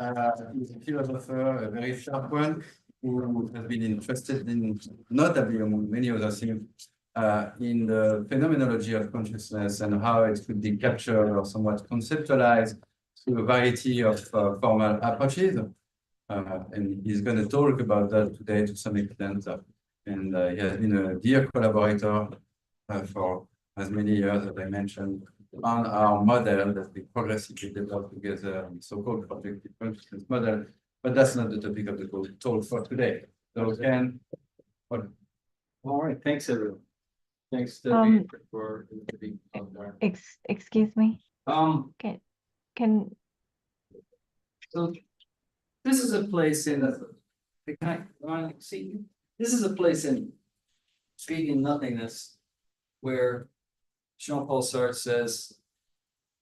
is a philosopher, a very sharp one, who has been interested in, notably among many other things, in the phenomenology of consciousness and how it could be captured or somewhat conceptualized through a variety of formal approaches. And he's going to talk about that today to some extent. And he has been a dear collaborator for as many years, as I mentioned, on our model that we progressively developed together, the so-called projective consciousness model. But that's not the topic of the talk for today. So Ken. All right, thanks everyone. Thanks to for being on there. Excuse me. Can So this is a place in this is a place in Speaking Nothingness where Jean-Paul Sartre says,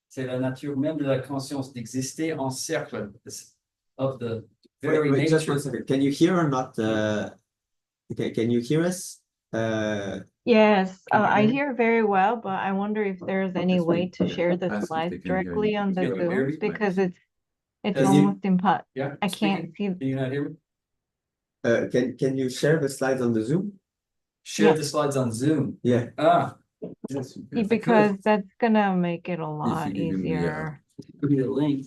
c'est la nature même de la conscience d'exister en cercle of the very nature. Just 1 second. Can you hear or not? Can you hear us? Yes, I hear very well, but I wonder if there's any way to share the slides directly on the Zoom, because it's almost impossible. Yeah, I can't see. Can you not hear me? Can you share the slides on the Zoom? Share the slides on Zoom. Yeah. Yes, Because that's gonna make it a lot easier Give me the link.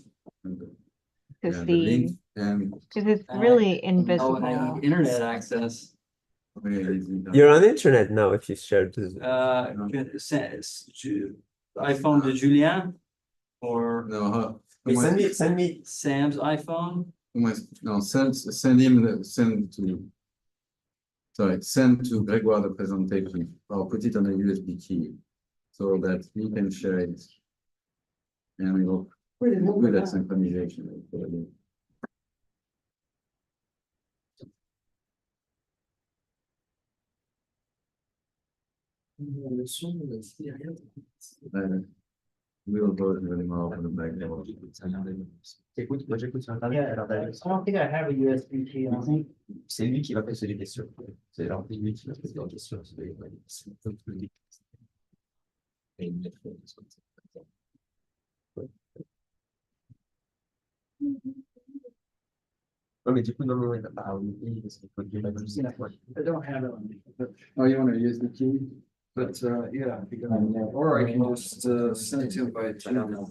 to see, because it's really invisible. I have internet access. You're on internet now if you share this. iPhone de Julien or No, Send me. Sam's iPhone. no, send to Grégoire the presentation, or put it on a USB key so that we can share it. And we will do that synchronization. We'll go really more on the back. I don't think I have a USB key on me. C'est lui qui va poser les questions. C'est lui qui va poser les questions. Non, mais du coup, non, il n'a pas parce qu'il faut dire la I don't have it on me. Oh, you want to use the key? But yeah, or I can just send it to him by channel.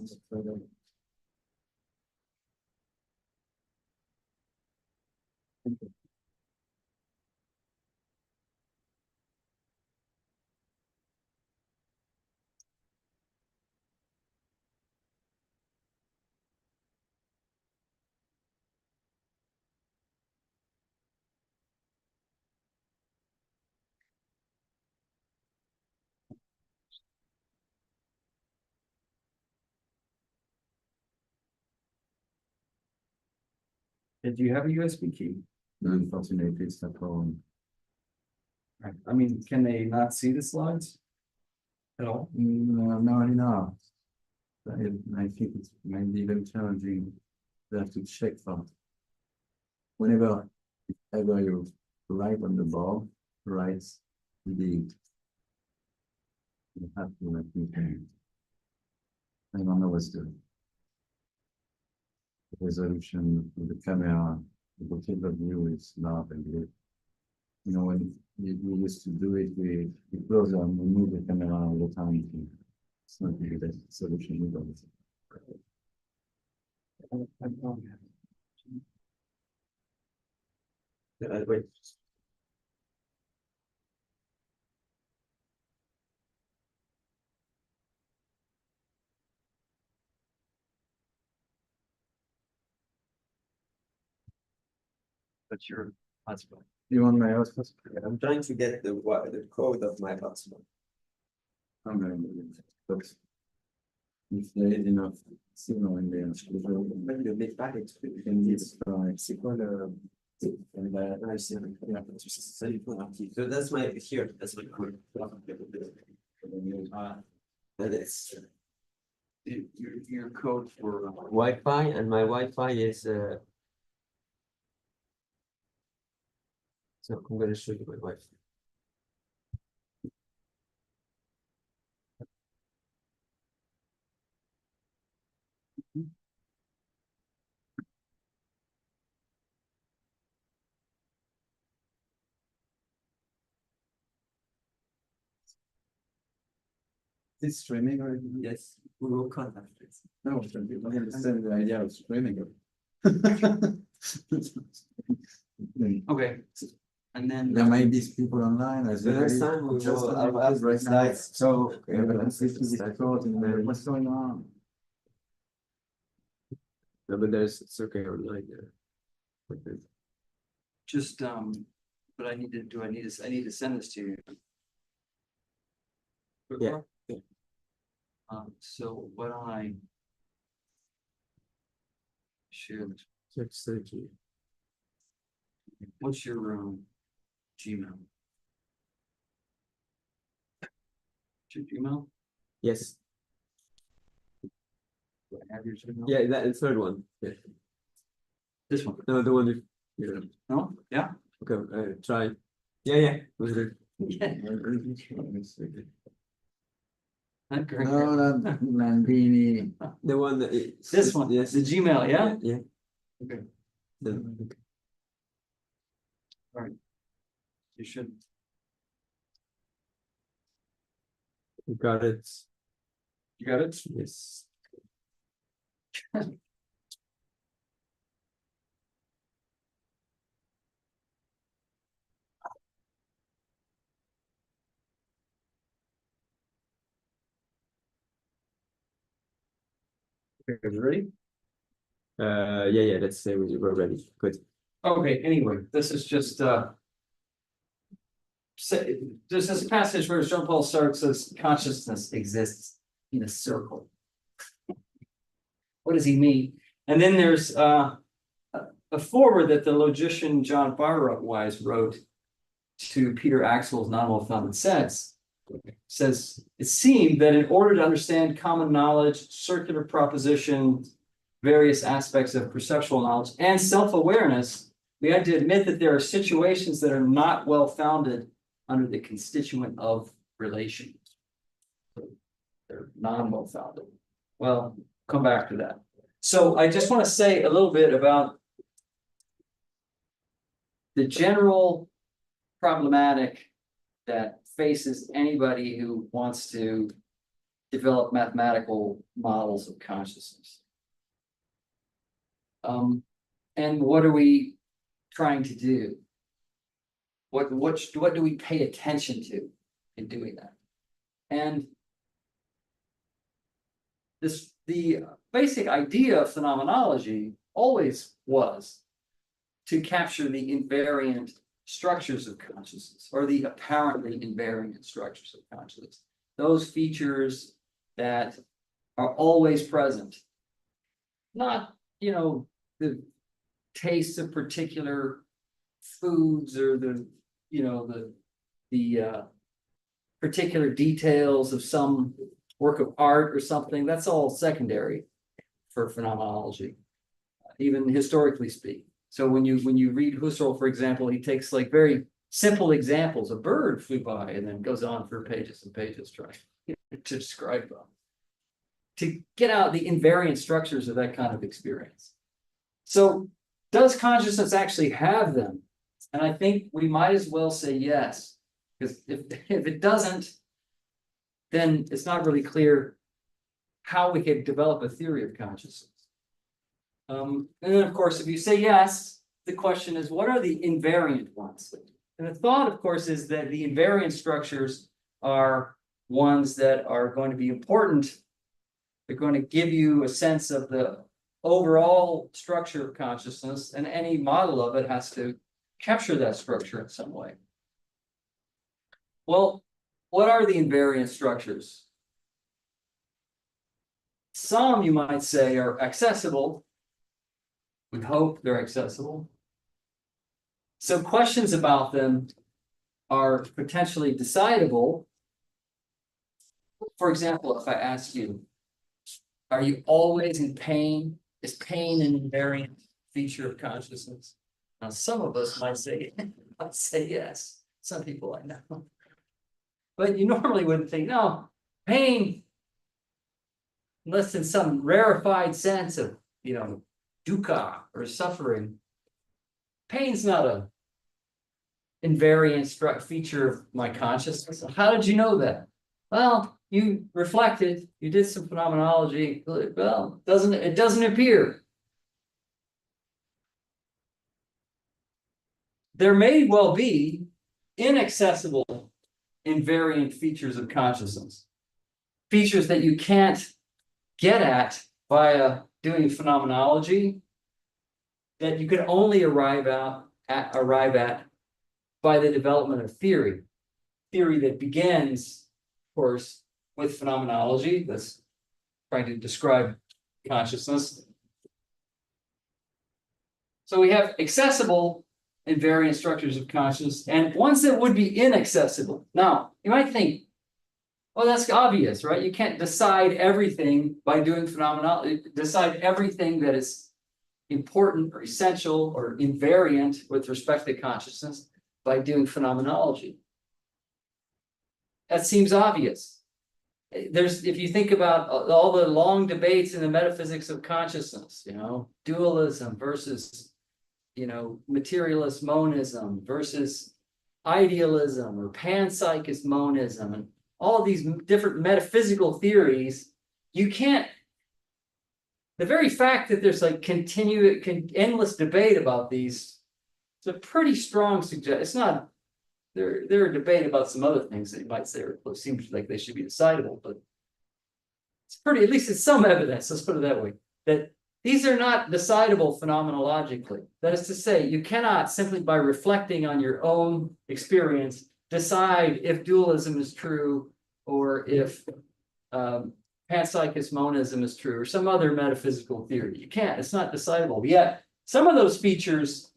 Do you have a USB key? No, unfortunately, it's not on. I mean, can they not see the slides at all? No. I think it might be very challenging. You have to check for whenever you write on the board, write the you have to I don't know what's the resolution of the camera, the field of view is not and you know when we used to do it, we close and we move the camera all the time. It's not really the solution either. Wait. That's your hotspot. You want my hotspot? I'm trying to get the code of my hotspot. I'm going to do it. But if there is enough signal in there, Même le métal est truc. you can use C'est quoi le. yeah. Ça lui faut un petit. So that's my here. That's my code. That is Your code for Wi-Fi, and my Wi-Fi is. So I'm going to show you my Wi-Fi. It's streaming right now? Yes, we will contact it. No, I understand the idea of streaming. Okay. And then. There might be people online. As The next time we will, I'll ask the slides. So, Okay, this is difficult, and what's going on? No, but it's okay online there. Okay. Just, but I need to send this to you. Yeah. So why don't I share this? Just thank you. What's your Gmail? Your Gmail? Yes. Do I have your Gmail? Yeah, that the third one. Yeah. This one? No, the one you. Yeah. No? Yeah? Okay, try. Yeah. Was it? Yeah. Not correct. No, not Landini. The one that This one, Yes. the Gmail, yeah? Yeah. Okay. The- You should. You got it. You got it? Yes. Ready? Yeah. Let's say we're ready. Good. Okay, anyway, this is just there's this passage where Jean-Paul Sartre says consciousness exists in a circle. What does he mean? And then there's a foreword that the logician John Varela wrote to Peter Axel's non-well-founded sets. Says it seemed that in order to understand common knowledge, circular proposition, various aspects of perceptual knowledge, and self-awareness, we had to admit that there are situations that are not well-founded under the constituent of relation. They're non-well-founded. Well, come back to that. So I just want to say a little bit about the general problematic that faces anybody who wants to develop mathematical models of consciousness. And what are we trying to do? What do we pay attention to in doing that? And the basic idea of phenomenology always was to capture the invariant structures of consciousness, or the apparently invariant structures of consciousness. Those features that are always present. Not, the tastes of particular foods or the particular details of some work of art or something. That's all secondary for phenomenology, even historically speaking. So when you read Husserl, for example, he takes like very simple examples. A bird flew by and then goes on for pages and pages trying to describe them, to get out the invariant structures of that kind of experience. So does consciousness actually have them? And I think we might as well say yes, because if it doesn't, then it's not really clear how we could develop a theory of consciousness. And then, of course, if you say yes, the question is, what are the invariant ones? And the thought, of course, is that the invariant structures are ones that are going to be important. They're going to give you a sense of the overall structure of consciousness, and any model of it has to capture that structure in some way. Well, what are the invariant structures? Some, you might say, are accessible. We hope they're accessible. So questions about them are potentially decidable. For example, if I ask you, are you always in pain? Is pain an invariant feature of consciousness? Now, some of us might say yes. Some people I know. But you normally wouldn't think, no, pain, unless in some rarefied sense of, dukkha or suffering. Pain's not a invariant feature of my consciousness. How did you know that? Well, you reflected, you did some phenomenology, well, it doesn't appear. There may well be inaccessible invariant features of consciousness, features that you can't get at via doing phenomenology, that you could only arrive at by the development of theory that begins, of course, with phenomenology, that's trying to describe consciousness. So we have accessible invariant structures of consciousness and ones that would be inaccessible. Now, you might think, well, that's obvious, right? You can't decide everything by doing phenomenology, decide everything that is important or essential or invariant with respect to consciousness by doing phenomenology. That seems obvious. If you think about all the long debates in the metaphysics of consciousness, dualism versus, materialist monism versus idealism or panpsychist monism, and all these different metaphysical theories, you can't. The very fact that there's like endless debate about these, it's a pretty strong suggestion. It's not. There are debate about some other things that you might say seems like they should be decidable, but it's pretty. At least it's some evidence. Let's put it that way. That these are not decidable phenomenologically. That is to say, you cannot simply by reflecting on your own experience decide if dualism is true or if panpsychist monism is true or some other metaphysical theory. You can't. It's not decidable. Yet some of those features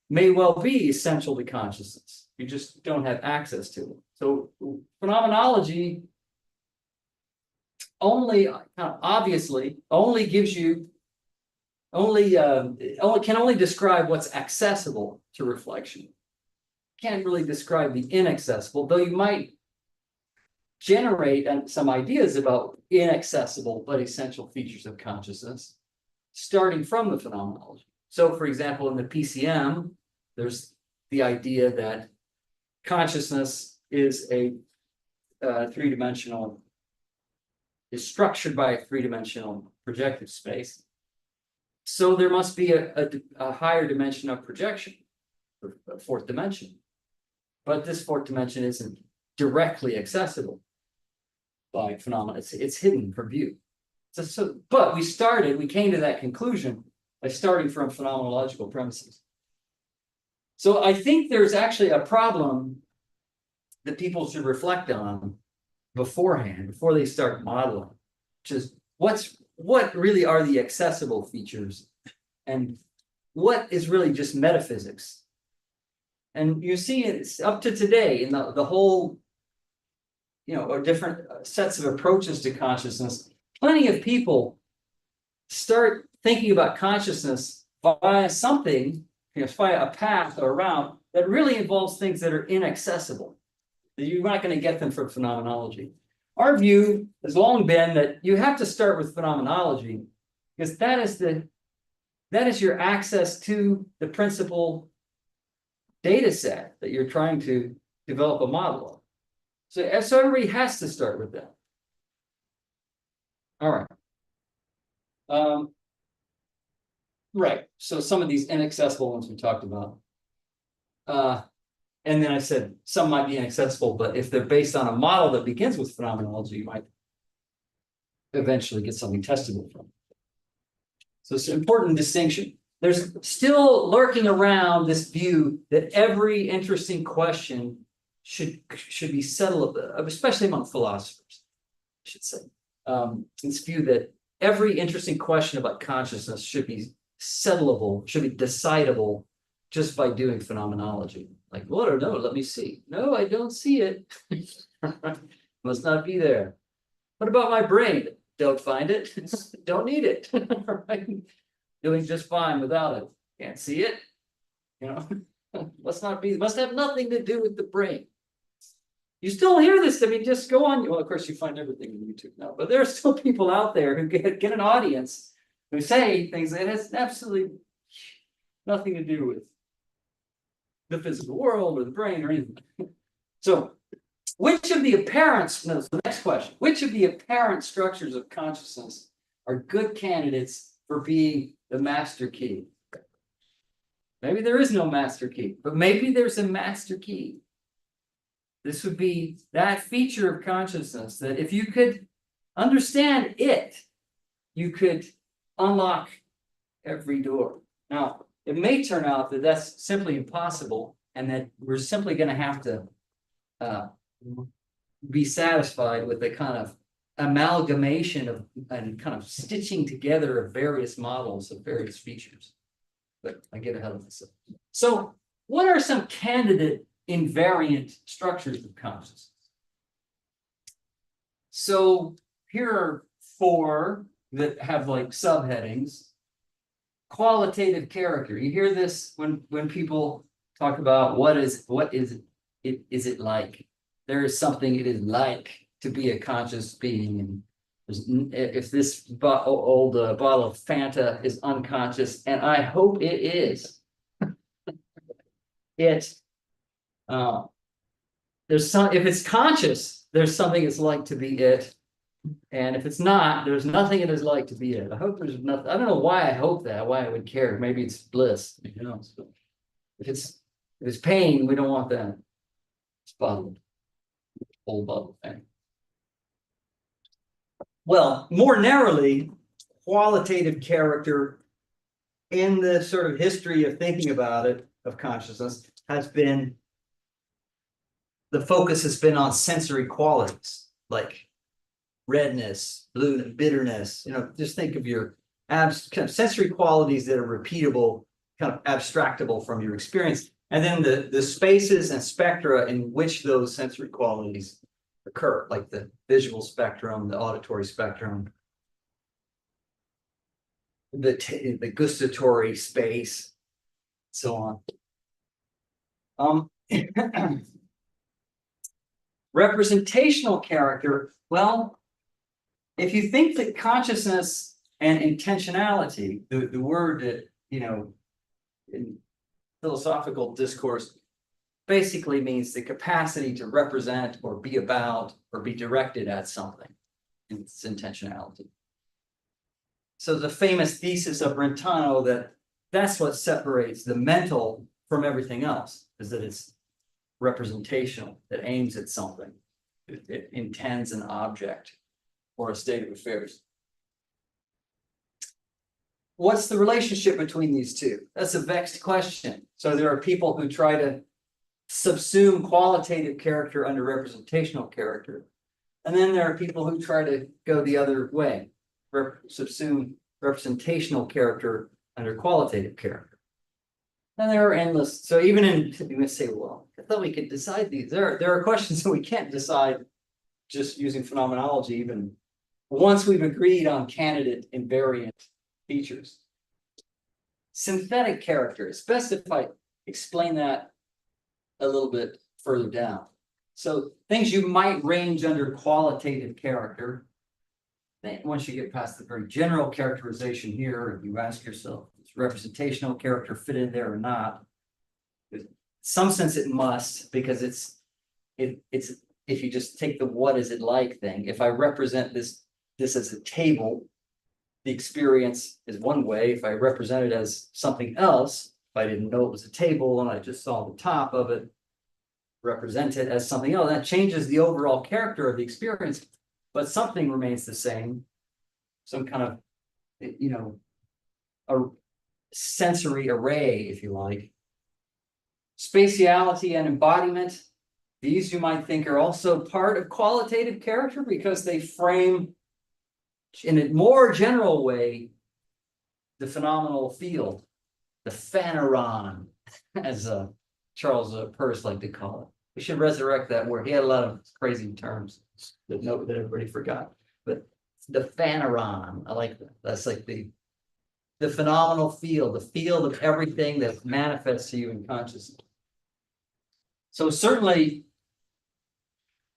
may well be essential to consciousness. You just don't have access to them. So phenomenology only obviously only gives you can only describe what's accessible to reflection. Can't really describe the inaccessible, though you might generate some ideas about inaccessible but essential features of consciousness, starting from the phenomenology. So, for example, in the PCM, there's the idea that consciousness is is structured by a three-dimensional projective space. So there must be a higher dimension of projection, a fourth dimension. But this fourth dimension isn't directly accessible by phenomena. It's hidden from view. But we came to that conclusion by starting from phenomenological premises. So I think there's actually a problem that people should reflect on beforehand, before they start modeling, which is what really are the accessible features and what is really just metaphysics. And you see it's up to today in the whole, or different sets of approaches to consciousness, plenty of people start thinking about consciousness via something, via a path or a route that really involves things that are inaccessible. You're not going to get them from phenomenology. Our view has long been that you have to start with phenomenology because that is your access to the principal data set that you're trying to develop a model of. So everybody has to start with that. All right. Right. So some of these inaccessible ones we talked about. And then I said some might be inaccessible, but if they're based on a model that begins with phenomenology, you might eventually get something testable from it. So it's an important distinction. There's still lurking around this view that every interesting question should be settled, especially among philosophers, I should say. This view that every interesting question about consciousness should be settleable, should be decidable just by doing phenomenology. Like, well, or no, let me see. No, I don't see it. Must not be there. What about my brain? Don't find it. Don't need it. Right? Doing just fine without it. Can't see it. Must have nothing to do with the brain. You still hear this. I mean, just go on. Well, of course, you find everything on YouTube now, but there are still people out there who get an audience who say things that has absolutely nothing to do with the physical world or the brain or anything. So Which of the apparent, no, the next question, which of the apparent structures of consciousness are good candidates for being the master key? Maybe there is no master key, but maybe there's a master key. This would be that feature of consciousness that if you could understand it, you could unlock every door. Now, it may turn out that that's simply impossible and that we're simply going to have to be satisfied with the kind of amalgamation of and kind of stitching together of various models of various features. But I get ahead of myself. So what are some candidate invariant structures of consciousness? So here are 4 that have like subheadings. Qualitative character. You hear this when people talk about what is it like? There is something it is like to be a conscious being. And if this old bottle of Fanta is unconscious, and I hope it is, there's some, if it's conscious, there's something it's like to be it. And if it's not, there's nothing it is like to be it. I hope there's nothing. I don't know why I hope that, why I would care. Maybe it's bliss, you know. So if it's pain, we don't want that. It's bottled. Old bottle thing. Well, more narrowly, qualitative character in the sort of history of thinking about it, of consciousness, has been, the focus has been on sensory qualities, like redness, blue, bitterness. You know, just think of your kind of sensory qualities that are repeatable, kind of abstractable from your experience. And then the spaces and spectra in which those sensory qualities occur, like the visual spectrum, the auditory spectrum, the gustatory space, so on. Representational character, well, if you think that consciousness and intentionality, the word that, you know, in philosophical discourse basically means the capacity to represent or be about or be directed at something. It's intentionality. So the famous thesis of Brentano that that's what separates the mental from everything else, is that it's representational, that aims at something. It intends an object or a state of affairs. What's the relationship between these two? That's a vexed question. So there are people who try to subsume qualitative character under representational character. And then there are people who try to go the other way, subsume representational character under qualitative character. And there are endless. So even in, you're going to say, well, I thought we could decide these. There are questions that we can't decide just using phenomenology, even once we've agreed on candidate invariant features. Synthetic character, it's best if I explain that a little bit further down. So things you might range under qualitative character. Then once you get past the very general characterization here, and you ask yourself, does representational character fit in there or not? In some sense it must, because it's if you just take the what is it like thing, if I represent this as a table, the experience is one way. If I represent it as something else, if I didn't know it was a table and I just saw the top of it, represent it as something else, that changes the overall character of the experience, but something remains the same. Some kind of, you know, a sensory array, if you like. Spatiality and embodiment. These you might think are also part of qualitative character because they frame, in a more general way, the phenomenal field, the phaneron, as Charles Peirce liked to call it. We should resurrect that word. He had a lot of crazy terms that everybody forgot. But the phaneron, I like that. That's like the phenomenal field, the field of everything that manifests to you in consciousness. So certainly,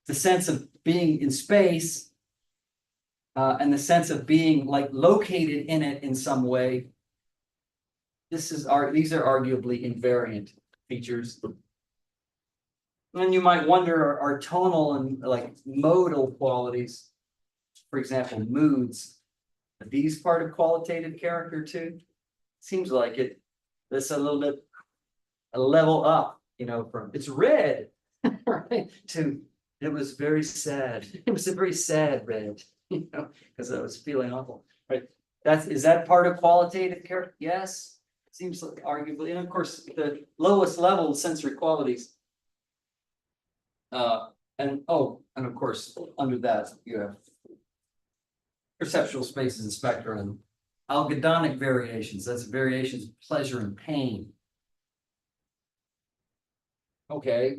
the sense of being in space and the sense of being like located in it in some way, these are arguably invariant features. And you might wonder, are tonal and like modal qualities, for example, moods, are these part of qualitative character too? Seems like it. That's a little bit a level up, you know, from it's red, right? To it was very sad. It was a very sad red, you know, because I was feeling awful. Right. Is that part of qualitative character? Yes. Seems like arguably, and of course, the lowest level sensory qualities. And of course, under that you have perceptual spaces and spectra and algedonic variations. That's variations of pleasure and pain. Okay.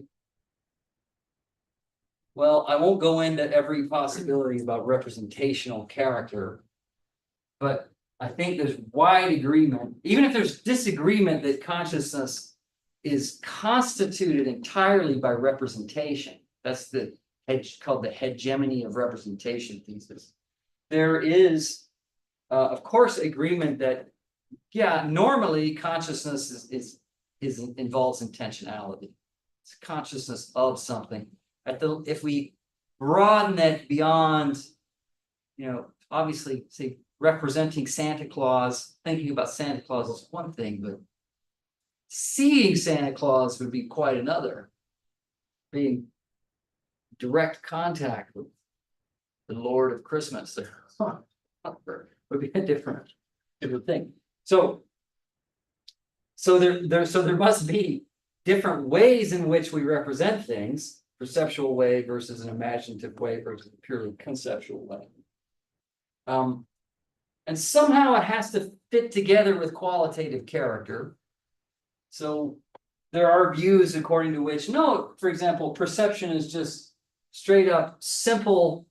Well, I won't go into every possibility about representational character, but I think there's wide agreement, even if there's disagreement, that consciousness is constituted entirely by representation. That's called the hegemony of representation thesis. There is, of course, agreement that, yeah, normally consciousness involves intentionality. It's consciousness of something. If we broaden it beyond, you know, obviously, say, representing Santa Claus, thinking about Santa Claus is one thing, but seeing Santa Claus would be quite another. Being direct contact with the Lord of Christmas would be a different thing. So there must be different ways in which we represent things, perceptual way versus an imaginative way versus a purely conceptual way. And somehow it has to fit together with qualitative character. So there are views according to which, no, for example, perception is just straight up simple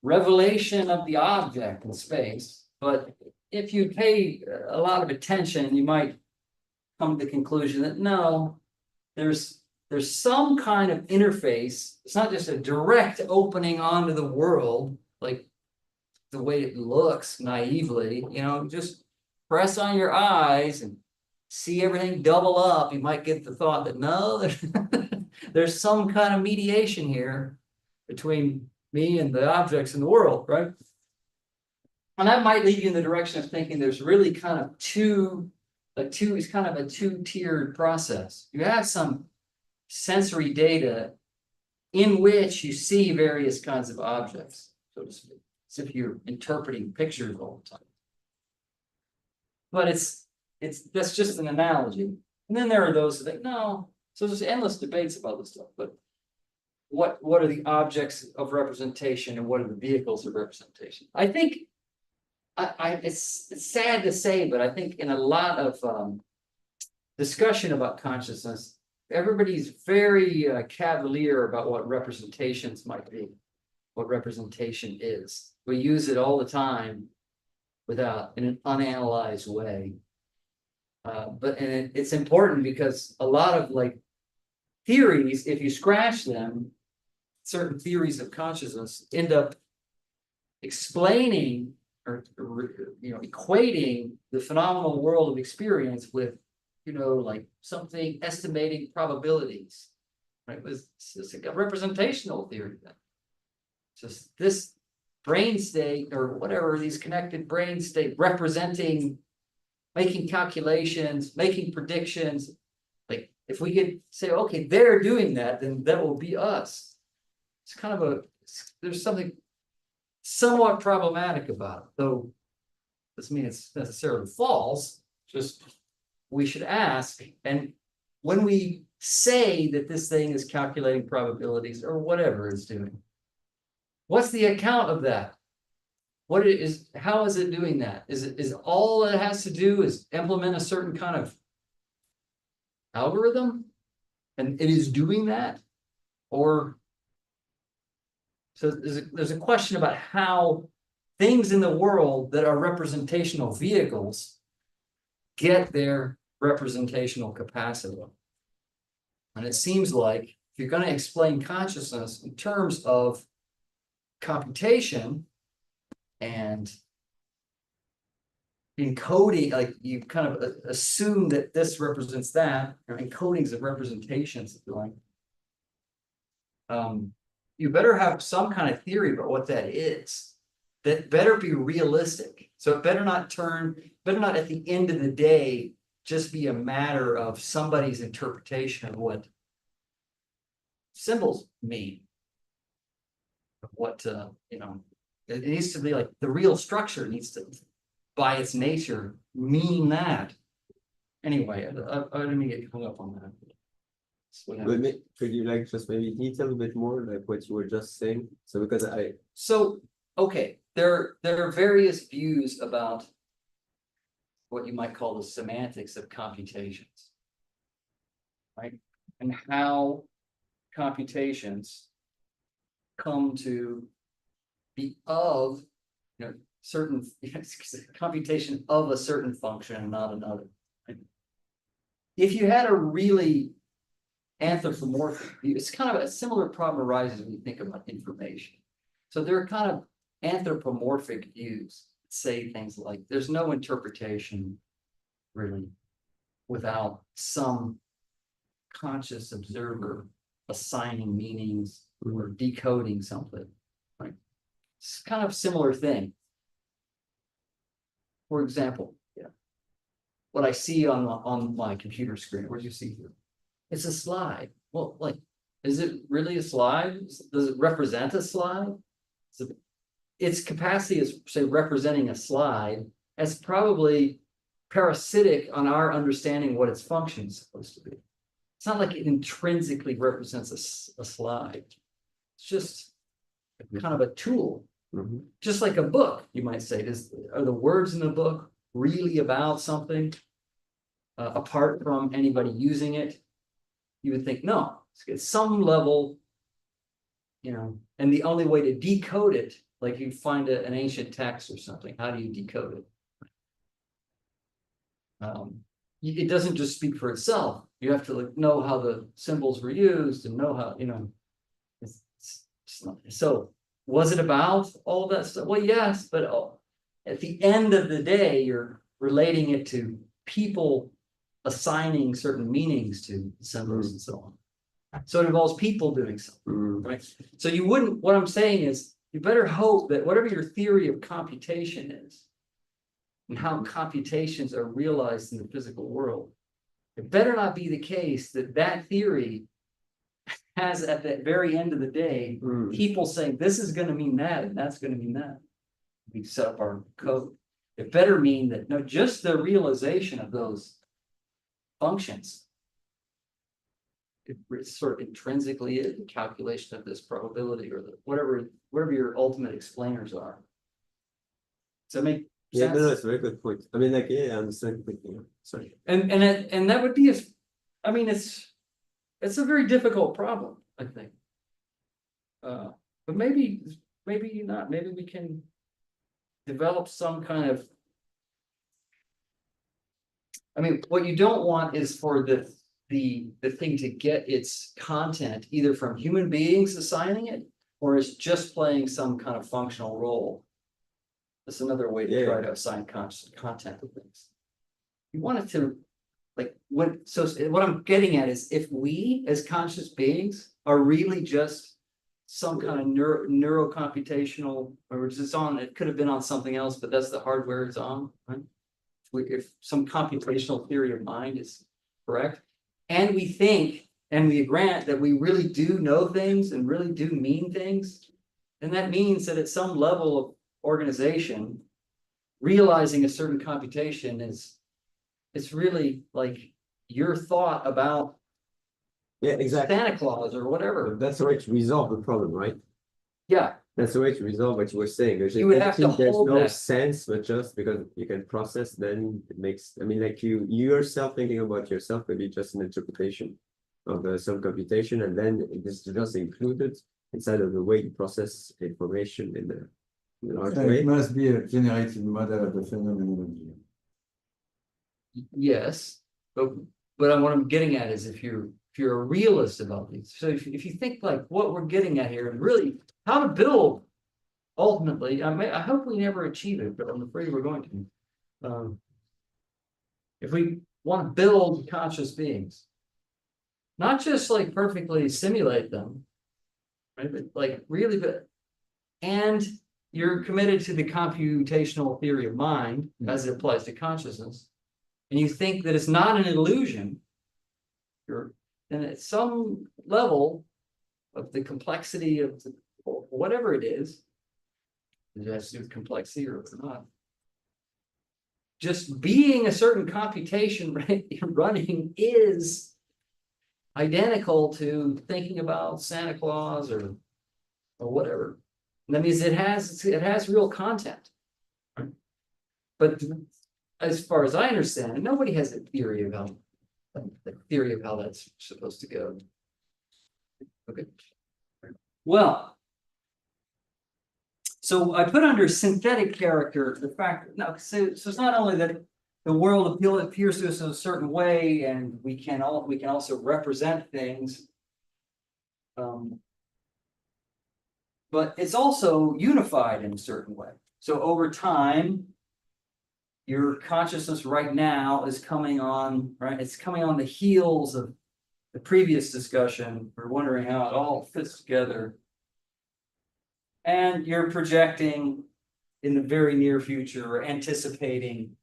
revelation of the object in space. But if you pay a lot of attention, you might come to the conclusion that no, there's some kind of interface. It's not just a direct opening onto the world, like the way it looks naively, you know, just press on your eyes and see everything double up. You might get the thought that no, there's some kind of mediation here between me and the objects in the world, right? And that might lead you in the direction of thinking there's really kind of it's kind of a two-tiered process. You have some sensory data in which you see various kinds of objects, so to speak, as if you're interpreting pictures all the time. But that's just an analogy. And then there are those who think, no, so there's endless debates about this stuff, but what are the objects of representation and what are the vehicles of representation? I think it's sad to say, but I think in a lot of discussion about consciousness, everybody's very cavalier about what representations might be, what representation is. We use it all the time in an unanalyzed way. But it's important because a lot of like theories, if you scratch them, certain theories of consciousness end up explaining or equating the phenomenal world of experience with, like something estimating probabilities, right? It's like a representational theory then. Just this brain state or whatever, these connected brain state representing, making calculations, making predictions. Like if we could say, okay, they're doing that, then that will be us. It's kind of there's something somewhat problematic about it, though doesn't mean it's necessarily false. Just we should ask, and when we say that this thing is calculating probabilities or whatever it's doing, what's the account of that? How is it doing that? Is all it has to do is implement a certain kind of algorithm, and it is doing that? Or so there's a question about how things in the world that are representational vehicles get their representational capacity. And it seems like if you're going to explain consciousness in terms of computation and encoding, like you kind of assume that this represents that, or encodings of representations, if you like, You better have some kind of theory about what that is. That better be realistic. So it better not at the end of the day, just be a matter of somebody's interpretation of what symbols mean. What, it needs to be like the real structure needs to, by its nature, mean that. Anyway, I didn't get hung up on that. But could you like just maybe detail a bit more like what you were just saying? So because okay, there are various views about what you might call the semantics of computations, right? And how computations come to be of, certain computation of a certain function and not another. Right? If you had a really anthropomorphic view, it's kind of a similar problem arises when you think about information. So there are kind of anthropomorphic views that say things like there's no interpretation really without some conscious observer assigning meanings or decoding something, right? It's kind of a similar thing. For example, what I see on my computer screen, what do you see here? It's a slide. Well, like, is it really a slide? Does it represent a slide? Its capacity as, say, representing a slide as probably parasitic on our understanding what its function is supposed to be. It's not like it intrinsically represents a slide. It's just kind of a tool. Just like a book, you might say. Are the words in the book really about something apart from anybody using it? You would think, no, it's at some level, and the only way to decode it, like you find an ancient text or something, how do you decode it? It doesn't just speak for itself. You have to know how the symbols were used and know how, it's not, so was it about all that stuff? Well, yes, but at the end of the day, you're relating it to people assigning certain meanings to symbols and so on. So it involves people doing something, right? So you wouldn't, what I'm saying is, you better hope that whatever your theory of computation is, and how computations are realized in the physical world, it better not be the case that that theory has, at the very end of the day, people saying this is going to mean that and that's going to mean that. We set up our code. It better mean that, no, just the realization of those functions, it sort of intrinsically is the calculation of this probability or the whatever your ultimate explainers are. Does that make yeah, sense? no, that's a very good point. I mean, like, yeah, I understand. Sorry. And that would be it's a very difficult problem, I think. But maybe not. Maybe we can develop some kind of. I mean, what you don't want is for the thing to get its content either from human beings assigning it, or it's just playing some kind of functional role. That's another way to try to assign content to things. You want it to, like, what I'm getting at is, if we as conscious beings are really just some kind of neurocomputational, or it's on, it could have been on something else, but that's the hardware it's on, right? If some computational theory of mind is correct, and we think and we grant that we really do know things and really do mean things, then that means that at some level of organization, realizing a certain computation it's really like your thought about exactly Santa Claus or whatever. That's the way to resolve the problem, right? Yeah. That's the way to resolve what you were saying. You would have to there's hold no that sense, but just because you can process, then it makes, I mean, like you yourself thinking about yourself could be just an interpretation of some computation, and then it's just included inside of the way you process information in the large way. It must be a generated model of the phenomenology. Yes, but what I'm getting at is, if you're a realist about these, so if you think like what we're getting at here, and really how to build, ultimately, I hope we never achieve it, but I'm afraid we're going to. If we want to build conscious beings, not just like perfectly simulate them, right? But like really good. And you're committed to the computational theory of mind as it applies to consciousness, and you think that it's not an illusion, then at some level of the complexity of whatever it is, it has to do with complexity or not. Just being a certain computation running is identical to thinking about Santa Claus or whatever. And that means it has real content. Right? But as far as I understand it, nobody has a theory of how that's supposed to go. Okay. Well, so I put under synthetic character the fact that so it's not only that the world appears to us in a certain way, and we can also represent things, but it's also unified in a certain way. So over time, your consciousness right now is coming on, right? It's coming on the heels of the previous discussion. We're wondering how it all fits together. And you're projecting in the very near future or anticipating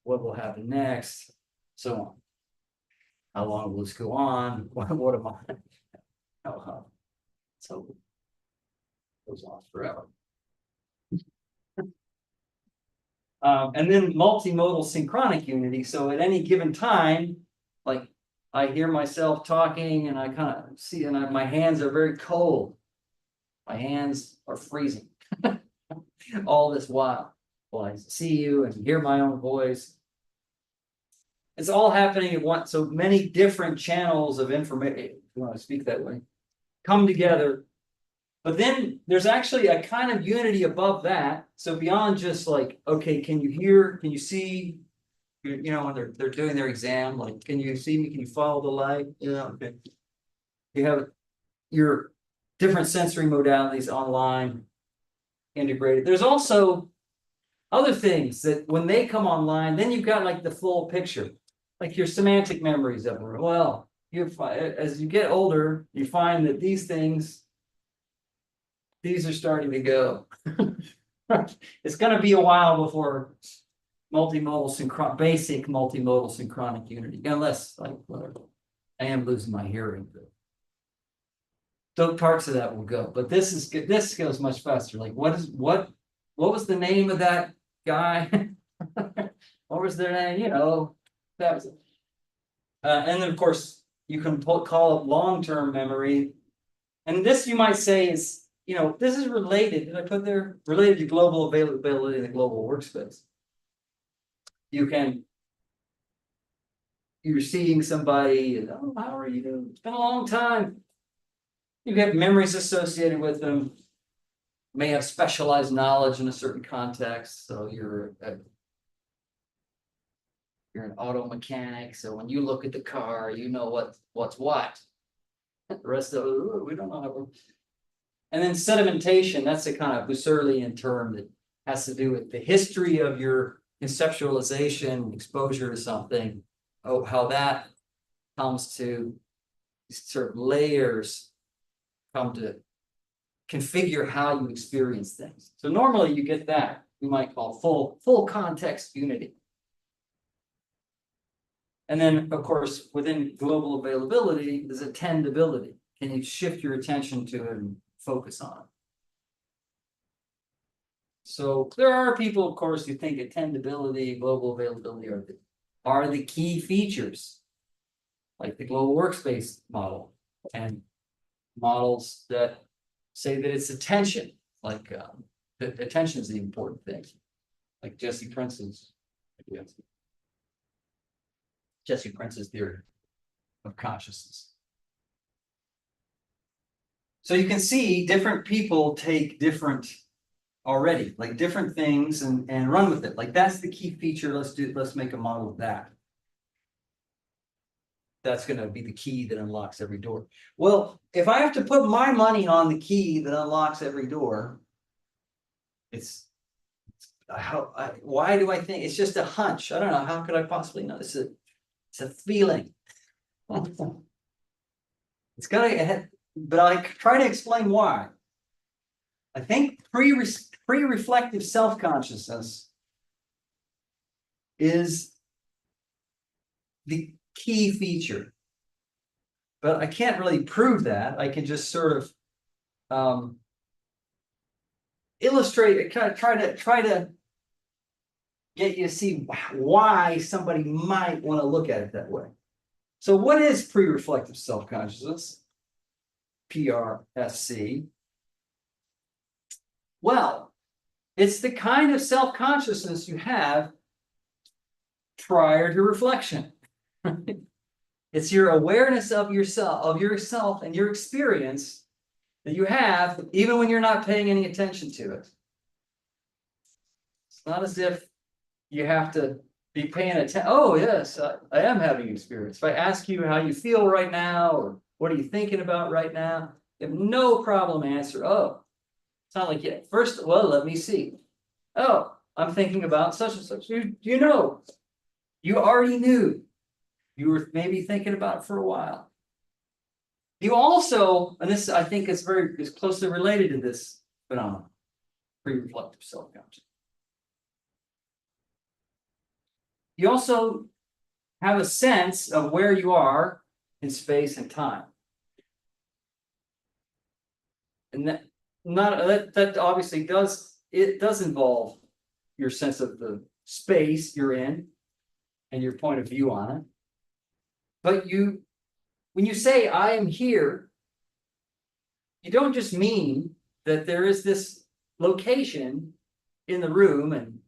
what will happen next, so on. How long will this go on? What am I? So it goes on forever. And then multimodal synchronic unity. So at any given time, like I hear myself talking and I kind of see, and my hands are very cold. My hands are freezing all this while I see you and hear my own voice. It's all happening at once. So many different channels of information, if you want to speak that way, come together. But then there's actually a kind of unity above that. So beyond just like, okay, can you hear, can you see, you know, when they're doing their exam, like, can you see me? Can you follow the light? Yeah, okay. You have your different sensory modalities online integrated. There's also other things that when they come online, then you've got like the full picture, like your semantic memories of them. Well, as you get older, you find that these are starting to go. It's going to be a while before basic multimodal synchronic unity, unless like whatever. I am losing my hearing. So parts of that will go, but this goes much faster. Like what was the name of that guy? What was their name? You know, that was it. And then of course you can call it long-term memory, and this you might say is, you know, this is related. Did I put there related to global availability in the global workspace? You're seeing somebody, and, oh, how are you? It's been a long time. You have memories associated with them, may have specialized knowledge in a certain context. So you're an auto mechanic. So when you look at the car, you know what's what. The rest of it, we don't know how it works. And then sedimentation, that's a kind of Husserlian term that has to do with the history of your conceptualization, exposure to something, how that comes to sort of layers come to configure how you experience things. So normally you get that we might call full context unity. And then of course within global availability there's attendability. Can you shift your attention to it and focus on it? So there are people, of course, who think attendability, global availability are the key features, like the global workspace model, and models that say that it's attention, like that attention is the important thing, like Jesse Prince's theory of consciousness. So you can see different people take different things and run with it. Like that's the key feature. Let's make a model of that. That's going to be the key that unlocks every door. Well, if I have to put my money on the key that unlocks every door, why do I think it's just a hunch? I don't know. How could I possibly know? It's a feeling. It's got to but I try to explain why. I think pre-reflective self-consciousness is the key feature. But I can't really prove that. I can just sort of illustrate, kind of try to get you to see why somebody might want to look at it that way. So what is pre-reflective self-consciousness? PRSC. Well, it's the kind of self-consciousness you have prior to reflection. It's your awareness of yourself and your experience that you have even when you're not paying any attention to it. It's not as if you have to be paying attention. Oh, yes, I am having experience. If I ask you how you feel right now, or what are you thinking about right now, you have no problem answer. Oh, it's not like, yeah, first, well, let me see. Oh, I'm thinking about such and such. You know, you already knew. You were maybe thinking about it for a while. You also, and this I think is closely related to this phenomenon, pre-reflective self-consciousness. You also have a sense of where you are in space and time. And that obviously does involve your sense of the space you're in and your point of view on it. But when you say I am here, you don't just mean that there is this location in the room and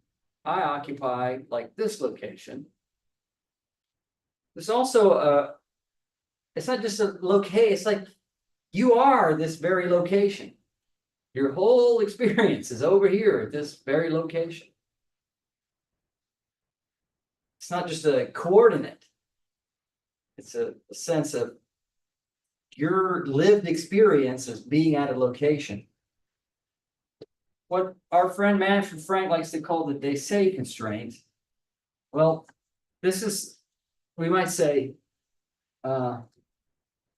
I occupy like this location. There's also it's not just a location, it's like you are this very location. Your whole experience is over here at this very location. It's not just a coordinate. It's a sense of your lived experience as being at a location. What our friend Manfred Frank likes to call the Desay constraint. Well, this is, we might say,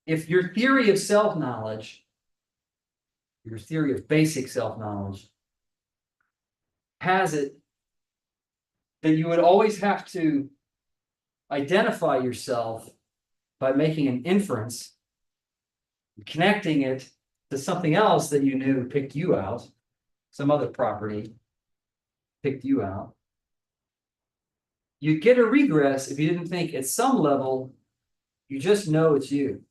if your theory of self-knowledge, your theory of basic self-knowledge, has it that you would always have to identify yourself by making an inference, connecting it to something else that you knew picked you out, some other property picked you out. You'd get a regress if you didn't think at some level, you just know it's you.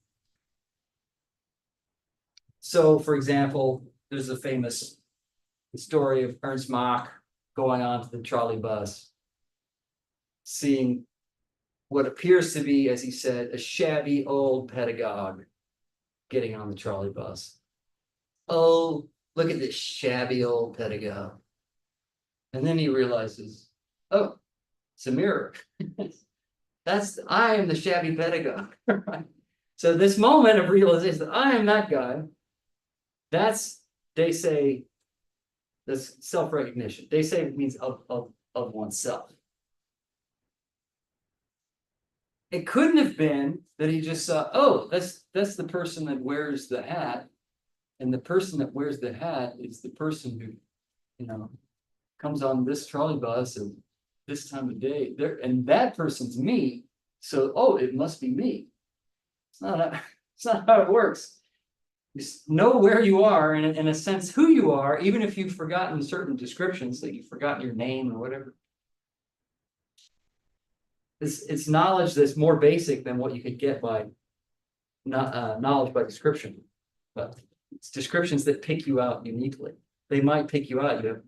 So, for example, there's a famous story of Ernst Mach going onto the trolley bus, seeing what appears to be, as he said, a shabby old pedagogue getting on the trolley bus. Oh, look at this shabby old pedagogue. And then he realizes, oh, it's a mirror. I am the shabby pedagogue. So this moment of realization that I am that guy, that's, they say, this self-recognition. They say it means of oneself. It couldn't have been that he just saw, oh, that's the person that wears the hat. And the person that wears the hat is the person who, comes on this trolley bus at this time of day. And that person's me. So, oh, it must be me. It's not how it works. You know where you are, and in a sense, who you are, even if you've forgotten certain descriptions, like you've forgotten your name or whatever. It's knowledge that's more basic than what you could get by knowledge by description. But it's descriptions that pick you out uniquely. They might pick you out. You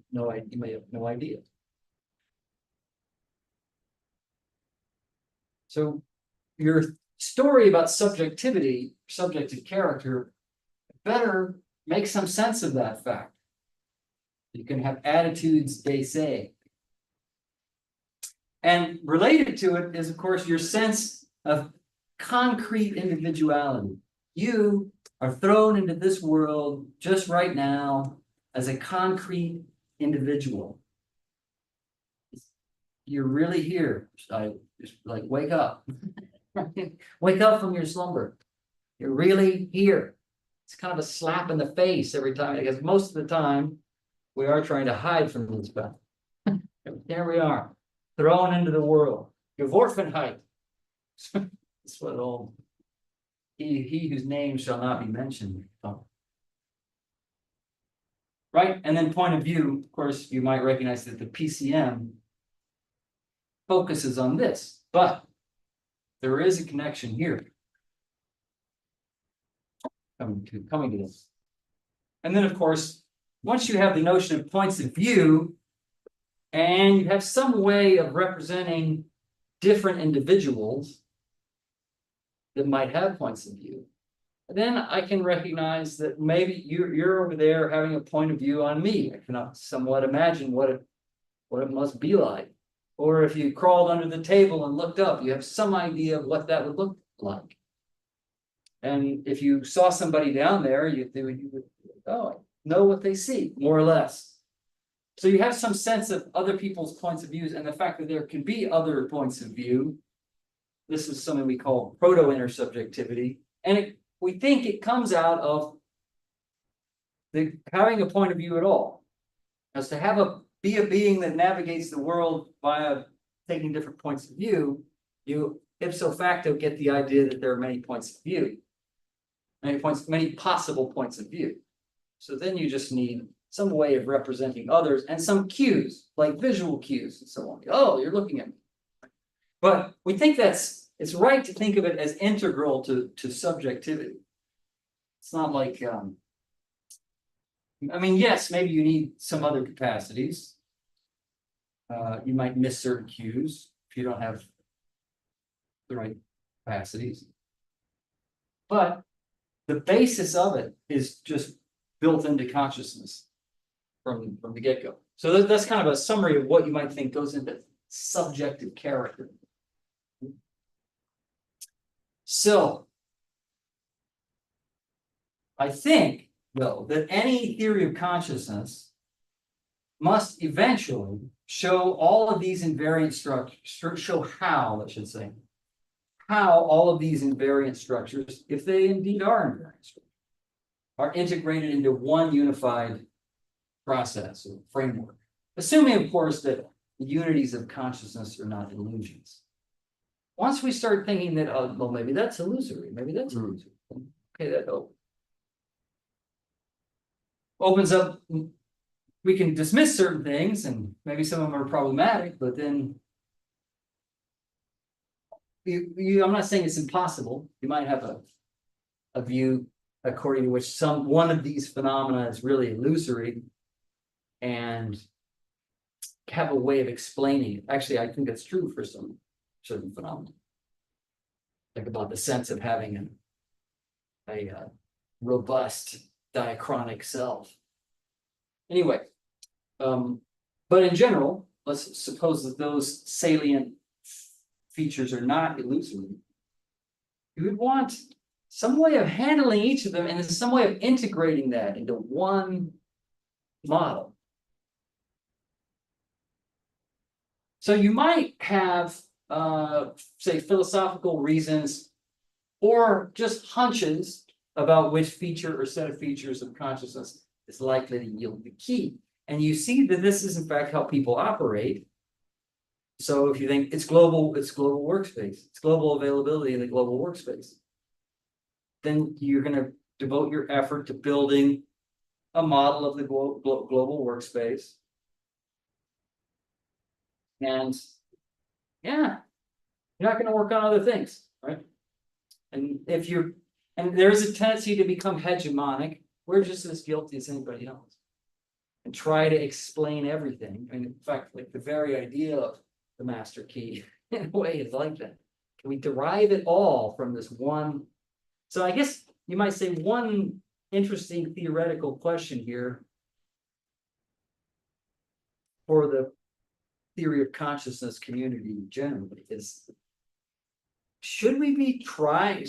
may have no idea. So your story about subjectivity, subjective character, better make some sense of that fact. You can have attitudes, they say. And related to it is, of course, your sense of concrete individuality. You are thrown into this world just right now as a concrete individual. You're really here. Just like wake up. Wake up from your slumber. You're really here. it's kind of a slap in the face every time, because most of the time we are trying to hide from these stuff. There we are, thrown into the world. Geworfenheit. That's what all. He whose name shall not be mentioned. Oh. Right, and then point of view, of course, you might recognize that the PCM focuses on this, but there is a connection here. Coming to this. And then, of course, once you have the notion of points of view, and you have some way of representing different individuals that might have points of view, then I can recognize that maybe you're over there having a point of view on me. I cannot somewhat imagine what it must be like. Or if you crawled under the table and looked up, you have some idea of what that would look like. And if you saw somebody down there, you would know what they see, more or less. So you have some sense of other people's points of views, and the fact that there can be other points of view. This is something we call proto-intersubjectivity. And we think it comes out of having a point of view at all. As to be a being that navigates the world via taking different points of view, you ipso facto get the idea that there are many points of view. Many possible points of view. So then you just need some way of representing others and some cues, like visual cues and so on. Oh, you're looking at me. But we think it's right to think of it as integral to subjectivity. It's not like, I mean, yes, maybe you need some other capacities. You might miss certain cues if you don't have the right capacities. But the basis of it is just built into consciousness from the get-go. So that's kind of a summary of what you might think goes into subjective character. So I think, though, that any theory of consciousness must eventually show all of these invariant structures, show how, I should say, how all of these invariant structures, if they indeed are invariant structures, are integrated into one unified process or framework. Assuming, of course, that the unities of consciousness are not illusions. Once we start thinking that, oh, well, maybe that's illusory, maybe that's illusory. Okay, that opens up, we can dismiss certain things, and maybe some of them are problematic, but then I'm not saying it's impossible. You might have a view according to which one of these phenomena is really illusory and have a way of explaining it. Actually, I think that's true for some certain phenomena. Like about the sense of having a robust diachronic self. Anyway, but in general, let's suppose that those salient features are not illusory. You would want some way of handling each of them and some way of integrating that into one model. So you might have, say, philosophical reasons or just hunches about which feature or set of features of consciousness is likely to yield the key. And you see that this is in fact how people operate. So if you think it's global workspace, it's global availability in the global workspace, then you're going to devote your effort to building a model of the global workspace. And yeah, you're not going to work on other things, right? And there's a tendency to become hegemonic. We're just as guilty as anybody else. And try to explain everything. I mean, in fact, like the very idea of the master key, in a way, is like that. Can we derive it all from this one? So I guess you might say one interesting theoretical question here for the theory of consciousness community generally is, should we be trying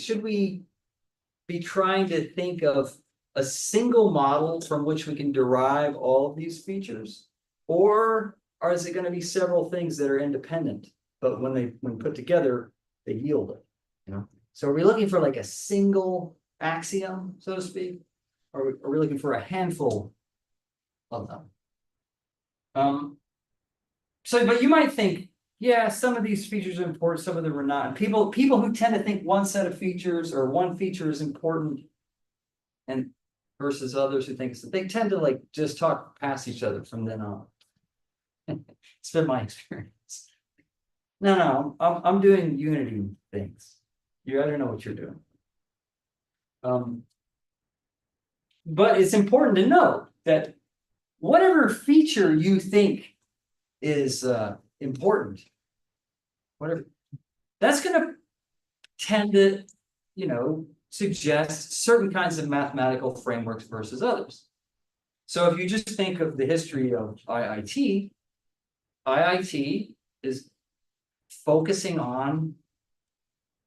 to think of a single model from which we can derive all of these features? Or is it going to be several things that are independent, but when put together, they yield it? You know? So are we looking for like a single axiom, so to speak? are we looking for a handful of them? So, but you might think, yeah, some of these features are important, some of them are not. People who tend to think one set of features or one feature is important, and versus others who think they tend to like just talk past each other from then on. It's been my experience. No, I'm doing unity things. You gotta know what you're doing. But it's important to note that whatever feature you think is important, whatever, that's going to tend to, suggest certain kinds of mathematical frameworks versus others. So if you just think of the history of IIT is focusing on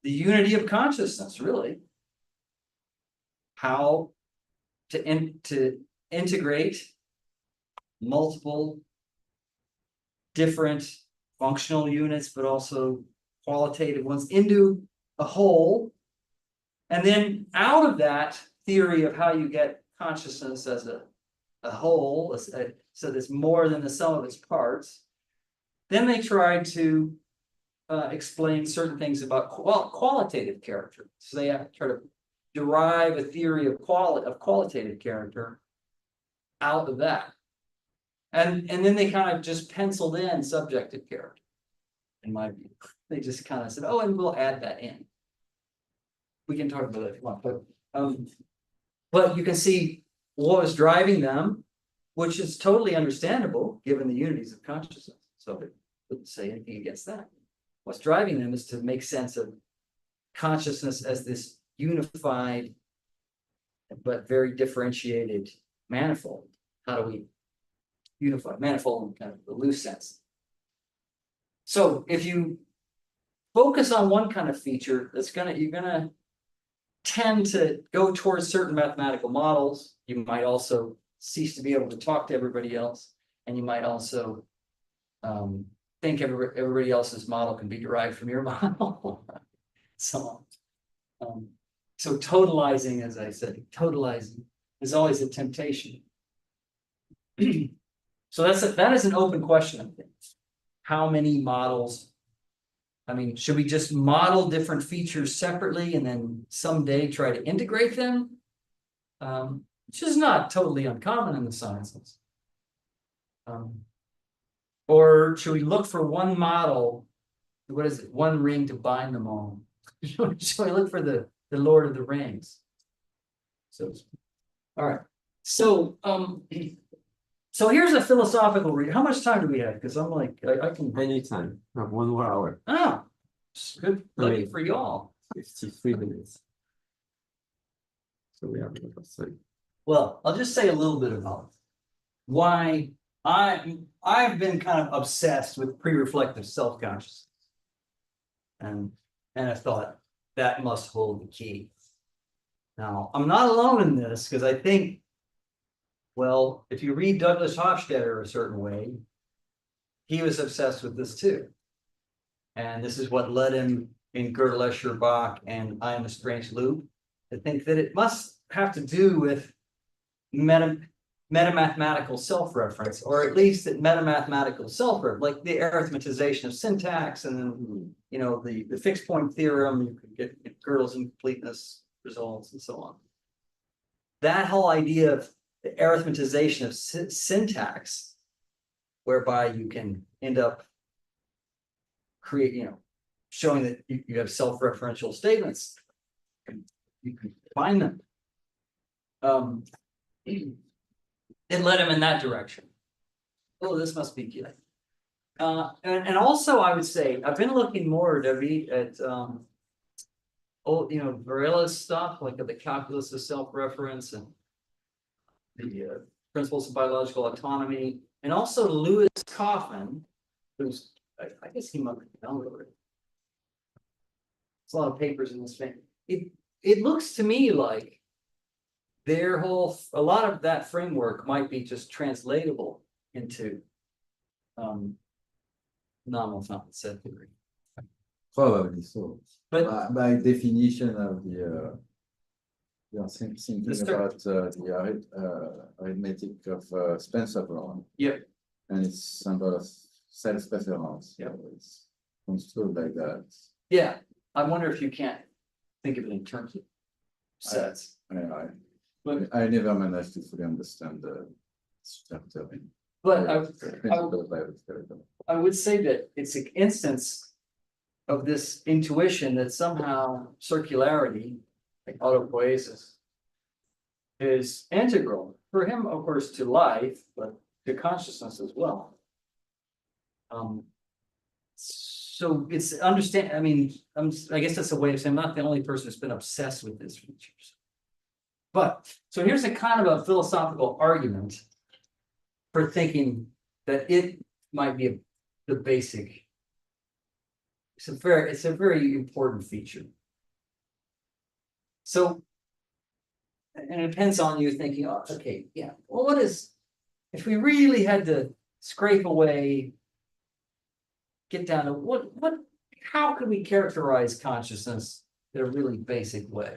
the unity of consciousness, really. How to integrate multiple different functional units, but also qualitative ones into a whole. And then out of that theory of how you get consciousness as a whole, so that's more than the sum of its parts, then they tried to explain certain things about qualitative character. So they have to try to derive a theory of qualitative character out of that. And then they kind of just penciled in subjective character, in my view. They just kind of said, oh, and we'll add that in. We can talk about it if you want, but you can see what was driving them, which is totally understandable given the unities of consciousness. So I wouldn't say anything against that. What's driving them is to make sense of consciousness as this unified but very differentiated manifold. How do we unify manifold in kind of the loose sense? So if you focus on one kind of feature, you're gonna tend to go towards certain mathematical models. You might also cease to be able to talk to everybody else, and you might also think everybody else's model can be derived from your model. So totalizing, as I said, totalizing is always a temptation. So that is an open question, I think. How many models? I mean, should we just model different features separately and then someday try to integrate them? Which is not totally uncommon in the sciences. Or should we look for one model? What is it? One ring to bind them all. Should we look for the Lord of the Rings? So, all right. So, so here's a philosophical read. How much time do we have? Because I'm like, I can. Anytime. I have 1 more hour. Oh, it's good. Lucky for y'all. 53 minutes. So we have a lot of time. Well, I'll just say a little bit about why I've been kind of obsessed with pre-reflective self-consciousness. And I thought that must hold the key. Now, I'm not alone in this because I think, well, if you read Douglas Hofstadter a certain way, he was obsessed with this too. And this is what led him in Gödel, Escher, Bach, and I Am a Strange Loop to think that it must have to do with metamathematical self-reference, or at least that metamathematical self-reference, like the arithmetization of syntax and then, the fixed point theorem, you could get Gödel's incompleteness results and so on. That whole idea of the arithmetization of syntax, whereby you can end up showing that you have self-referential statements. You can find them. It led him in that direction. Oh, this must be good. And also, I would say I've been looking more, David, at Varela's stuff, like the calculus of self-reference and the principles of biological autonomy, and also Lewis Kaufman, who's I guess he might be downloaded. There's a lot of papers in this thing. It looks to me like a lot of that framework might be just translatable into non-wellfounded set theory. Probably so. But by definition of the Yeah, thinking Mr. about the arithmetic of Spencer law. Yep. And it's symbol of self-preference. Yep. It's construed like that. Yeah, I wonder if you can't think of it in terms of sets. I never managed to fully understand the structure. But Principle by the I would say that it's an instance of this intuition that somehow circularity, like autopoiesis, is integral for him, of course, to life, but to consciousness as well. So it's understand. I mean, I guess that's a way of saying I'm not the only person who's been obsessed with this features. But so here's a kind of a philosophical argument for thinking that it might be the basic. It's a very important feature. So, and it depends on you thinking, oh, okay, yeah, well, what is, if we really had to scrape away, get down to how could we characterize consciousness in a really basic way?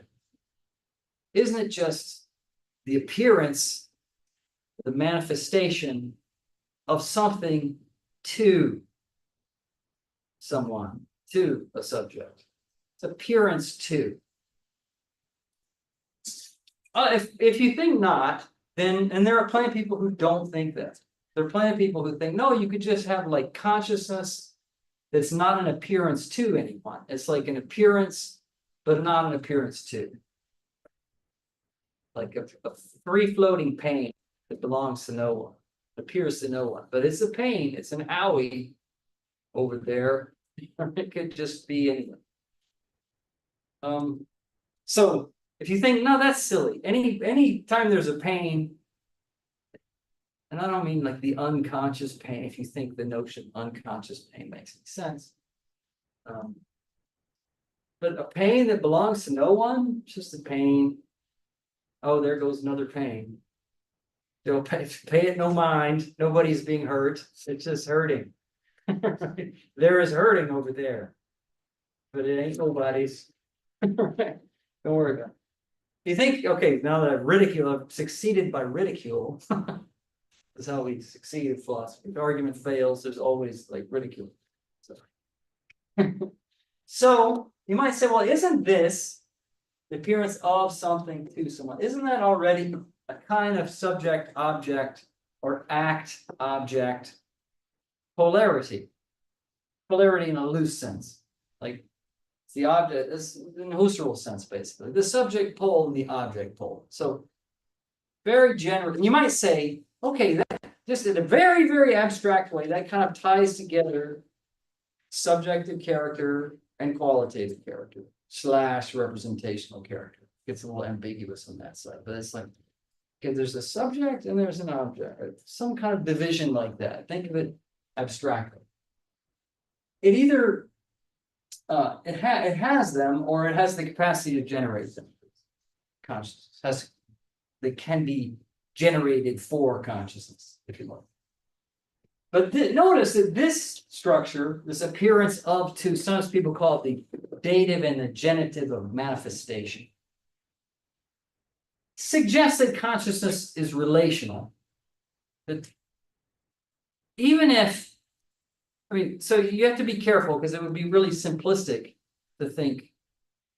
Isn't it just the appearance, the manifestation of something to someone, to a subject? It's appearance to. If you think not, then, and there are plenty of people who don't think that. There are plenty of people who think, no, you could just have like consciousness that's not an appearance to anyone. It's like an appearance, but not an appearance to. Like a free floating pain that belongs to no one, appears to no one, but it's a pain, it's an owie over there. It could just be anything. So if you think, no, that's silly, any time there's a pain, and I don't mean like the unconscious pain, if you think the notion of unconscious pain makes any sense. But a pain that belongs to no one, just a pain. Oh, there goes another pain. Don't pay it no mind. Nobody's being hurt. It's just hurting. There is hurting over there, but it ain't nobody's. Don't worry about it. You think, okay, now that I've succeeded by ridicule. That's how we succeed in philosophy. If the argument fails, there's always like ridicule. So you might say, well, isn't this the appearance of something to someone? Isn't that already a kind of subject object or act object polarity? Polarity in a loose sense, like it's the object, it's in a Husserl sense, basically the subject pole and the object pole. So very general. You might say, okay, that just in a very, very abstract way, that kind of ties together subjective character and qualitative character / representational character. Gets a little ambiguous on that side, but it's like, okay, there's a subject and there's an object, some kind of division like that. Think of it abstractly. It either it has them, or it has the capacity to generate them. Consciousness they can be generated for consciousness, if you like. But notice that this structure, this appearance of to, sometimes people call it the dative and the genitive of manifestation, suggests that consciousness is relational. That even if, I mean, so you have to be careful because it would be really simplistic to think,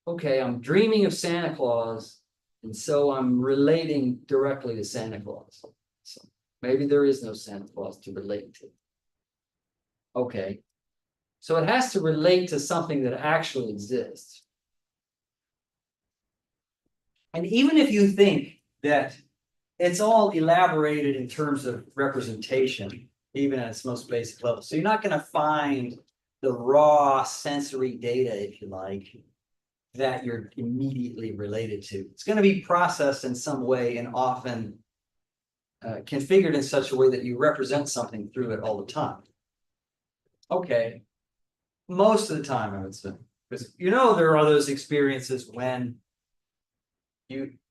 okay, I'm dreaming of Santa Claus, and so I'm relating directly to Santa Claus. So maybe there is no Santa Claus to relate to. Okay, so it has to relate to something that actually exists. And even if you think that it's all elaborated in terms of representation, even at its most basic level, so you're not going to find the raw sensory data, if you like, that you're immediately related to. It's going to be processed in some way and often configured in such a way that you represent something through it all the time. Okay, most of the time, I would say, because there are those experiences when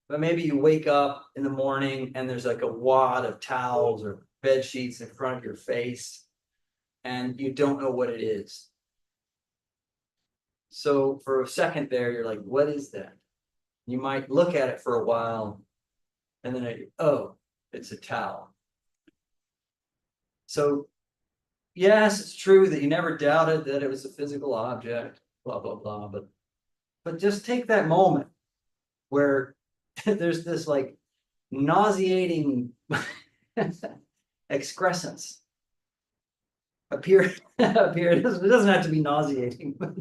maybe you wake up in the morning and there's like a wad of towels or bed sheets in front of your face, and you don't know what it is. So for a second there, you're like, what is that? You might look at it for a while, and then oh, it's a towel. So, yes, it's true that you never doubted that it was a physical object, blah, blah, blah, but just take that moment where there's this like nauseating excrescence appear. It doesn't have to be nauseating, but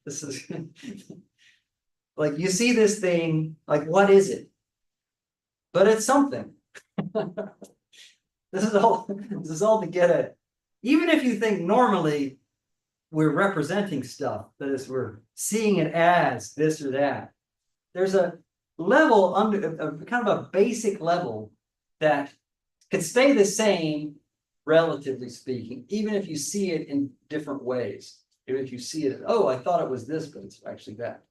this is like you see this thing, like what is it? But it's something. This is all to get at. Even if you think normally we're representing stuff, that is, we're seeing it as this or that, there's a level under kind of a basic level that can stay the same, relatively speaking, even if you see it in different ways. Even if you see it, oh, I thought it was this, but it's actually that.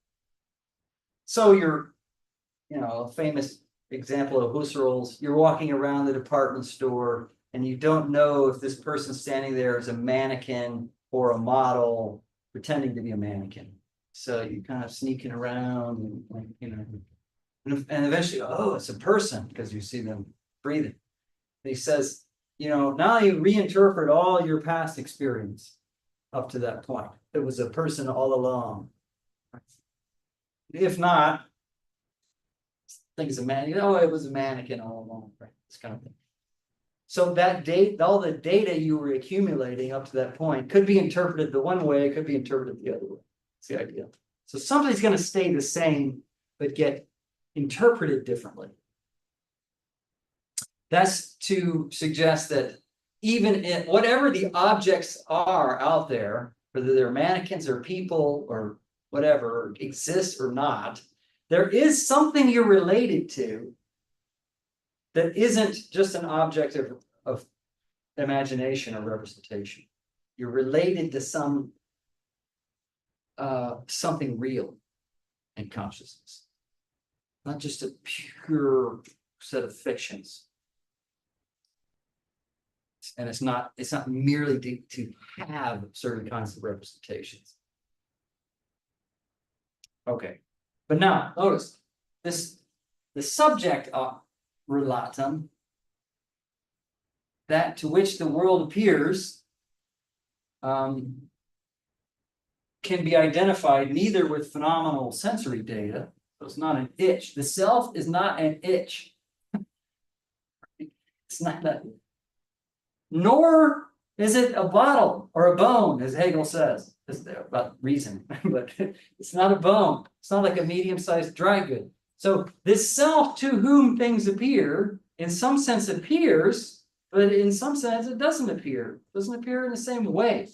So you're, a famous example of Husserl's, you're walking around the department store and you don't know if this person standing there is a mannequin or a model pretending to be a mannequin. So you're kind of sneaking around and eventually, oh, it's a person because you see them breathing. And he says, now you reinterpret all your past experience up to that point. It was a person all along. If not, I think it's a man. It was a mannequin all along, right? This kind of thing. So that all the data you were accumulating up to that point could be interpreted the one way, it could be interpreted the other way. That's the idea. So something's going to stay the same, but get interpreted differently. That's to suggest that even in whatever the objects are out there, whether they're mannequins or people or whatever, exist or not, there is something you're related to that isn't just an object of imagination or representation. You're related to something real in consciousness, not just a pure set of fictions. And it's not merely to have certain kinds of representations. Okay, but now notice the subject of relatum, that to which the world appears, can be identified neither with phenomenal sensory data, so it's not an itch. The self is not an itch. It's not that. Nor is it a bottle or a bone, as Hegel says. It's about reason, but it's not a bone. It's not like a medium-sized dry good. So this self to whom things appear, in some sense appears, but in some sense it doesn't appear. It doesn't appear in the same way.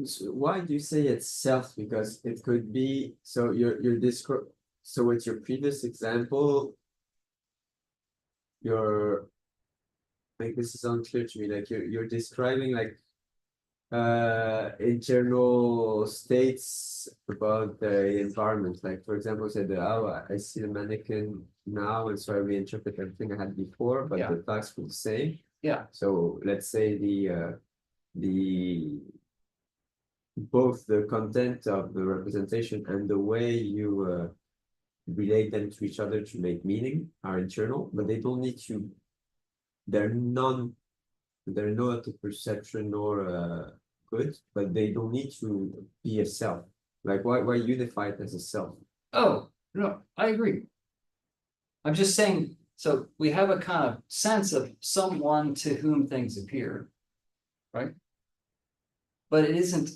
So why do you say it's self? Because it could be, so so with your previous example, this is unclear to me, like you're describing like internal states about the environment. Like for example, said, oh, I see the mannequin now, and so I reinterpret everything I had before, but the facts were the same. Yeah. So let's say both the content of the representation and the way you relate them to each other to make meaning are internal, but they don't need to. They're not a perception nor good, but they don't need to be a self. Like why unify it as a self? Oh, no, I agree. I'm just saying, so we have a kind of sense of someone to whom things appear, right? But it isn't,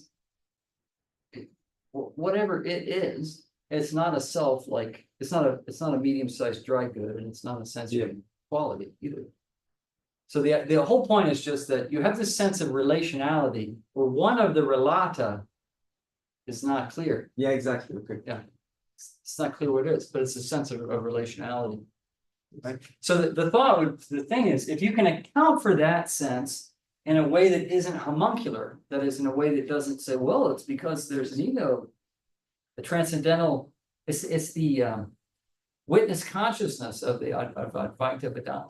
whatever it is, it's not a self, like it's not a medium-sized dry good, and it's not a sensory quality either. So the whole point is just that you have this sense of relationality where one of the relata is not clear. Yeah, exactly. Okay. Yeah, it's not clear what it is, but it's a sense of relationality, right? So the thing is, if you can account for that sense in a way that isn't homuncular, that is in a way that doesn't say, well, it's because there's an ego, the transcendental, it's the witness consciousness of the Advaita Vedanta.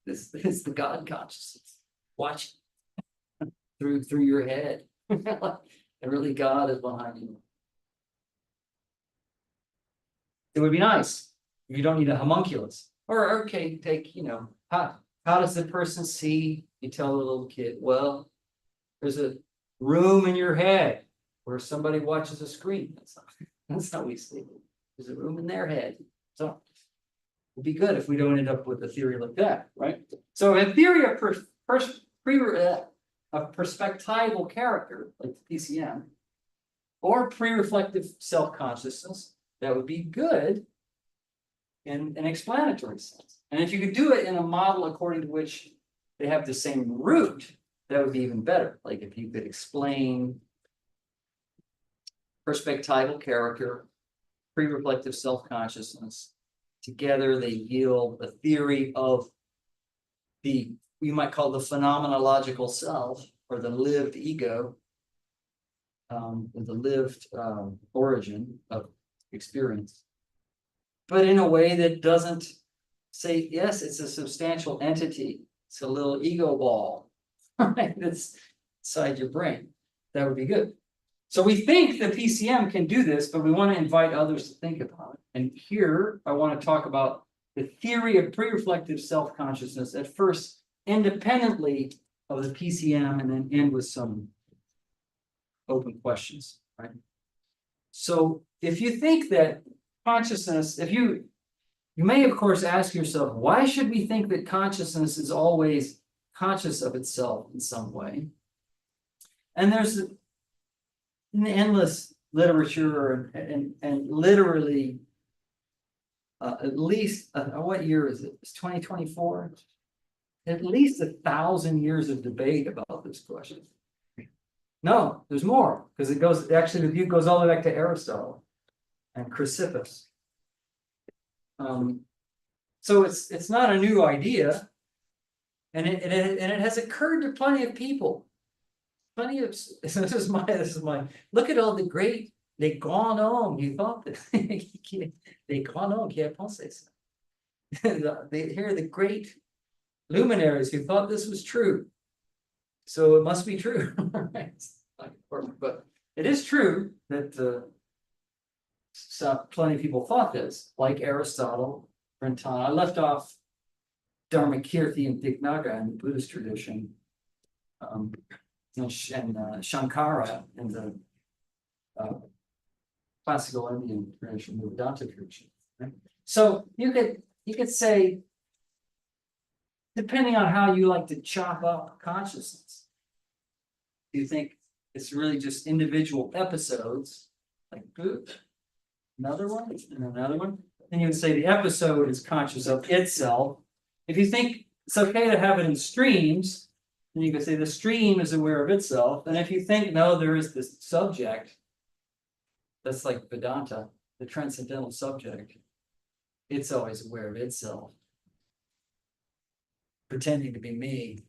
This is the God consciousness. Watch through your head. And really God is behind you. it would be nice if you don't need a homunculus. Or, okay, take, how does the person see? You tell the little kid, well, there's a room in your head where somebody watches a screen. That's not what we see. There's a room in their head. So it'd be good if we don't end up with a theory like that, right? So a theory of perspectival character, like the PCM, or pre-reflective self-consciousness, that would be good in an explanatory sense. And if you could do it in a model according to which they have the same root, that would be even better. Like if you could explain perspectival character, pre-reflective self-consciousness, together they yield a theory of the, you might call the phenomenological self, or the lived ego, the lived origin of experience, but in a way that doesn't say, yes, it's a substantial entity. It's a little ego ball, right? That's inside your brain. That would be good. So we think the PCM can do this, but we want to invite others to think about it. And here I want to talk about the theory of pre-reflective self-consciousness at first, independently of the PCM, and then end with some open questions, right? So if you think that consciousness, you may of course ask yourself, why should we think that consciousness is always conscious of itself in some way? And there's an endless literature and literally at least what year is it? It's 2024. At least 1,000 years of debate about this question. No, there's more, because it goes, actually the view goes all the way back to Aristotle and Chrysippus. So it's not a new idea, and it has occurred to plenty of people. Plenty of this is my look at all the great les grands hommes qui thought that les grands hommes qui a pensé ça. Here are the great luminaries who thought this was true. So it must be true. Right? But it is true that plenty of people thought this, like Aristotle, Brentano. I left off Dharmakirti and Dignaga in the Buddhist tradition, and Shankara in the classical Indian tradition, the Vedanta tradition. Right? So you could say, depending on how you like to chop up consciousness, do you think it's really just individual episodes, like another one and another one? And you would say the episode is conscious of itself. If you think it's okay to have it in streams, then you could say the stream is aware of itself. And if you think, no, there is this subject, that's like Vedanta, the transcendental subject, it's always aware of itself, pretending to be me.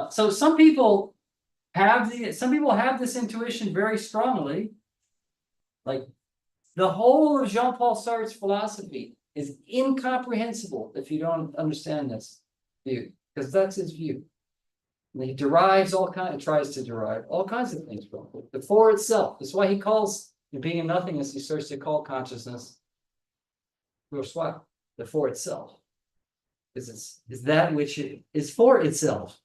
So some people have this intuition very strongly. Like the whole of Jean-Paul Sartre's philosophy is incomprehensible if you don't understand this view, because that's his view. And he tries to derive all kinds of things from it. The for itself. That's why he calls being in nothingness, he starts to call consciousness the for itself. Is that which is for itself.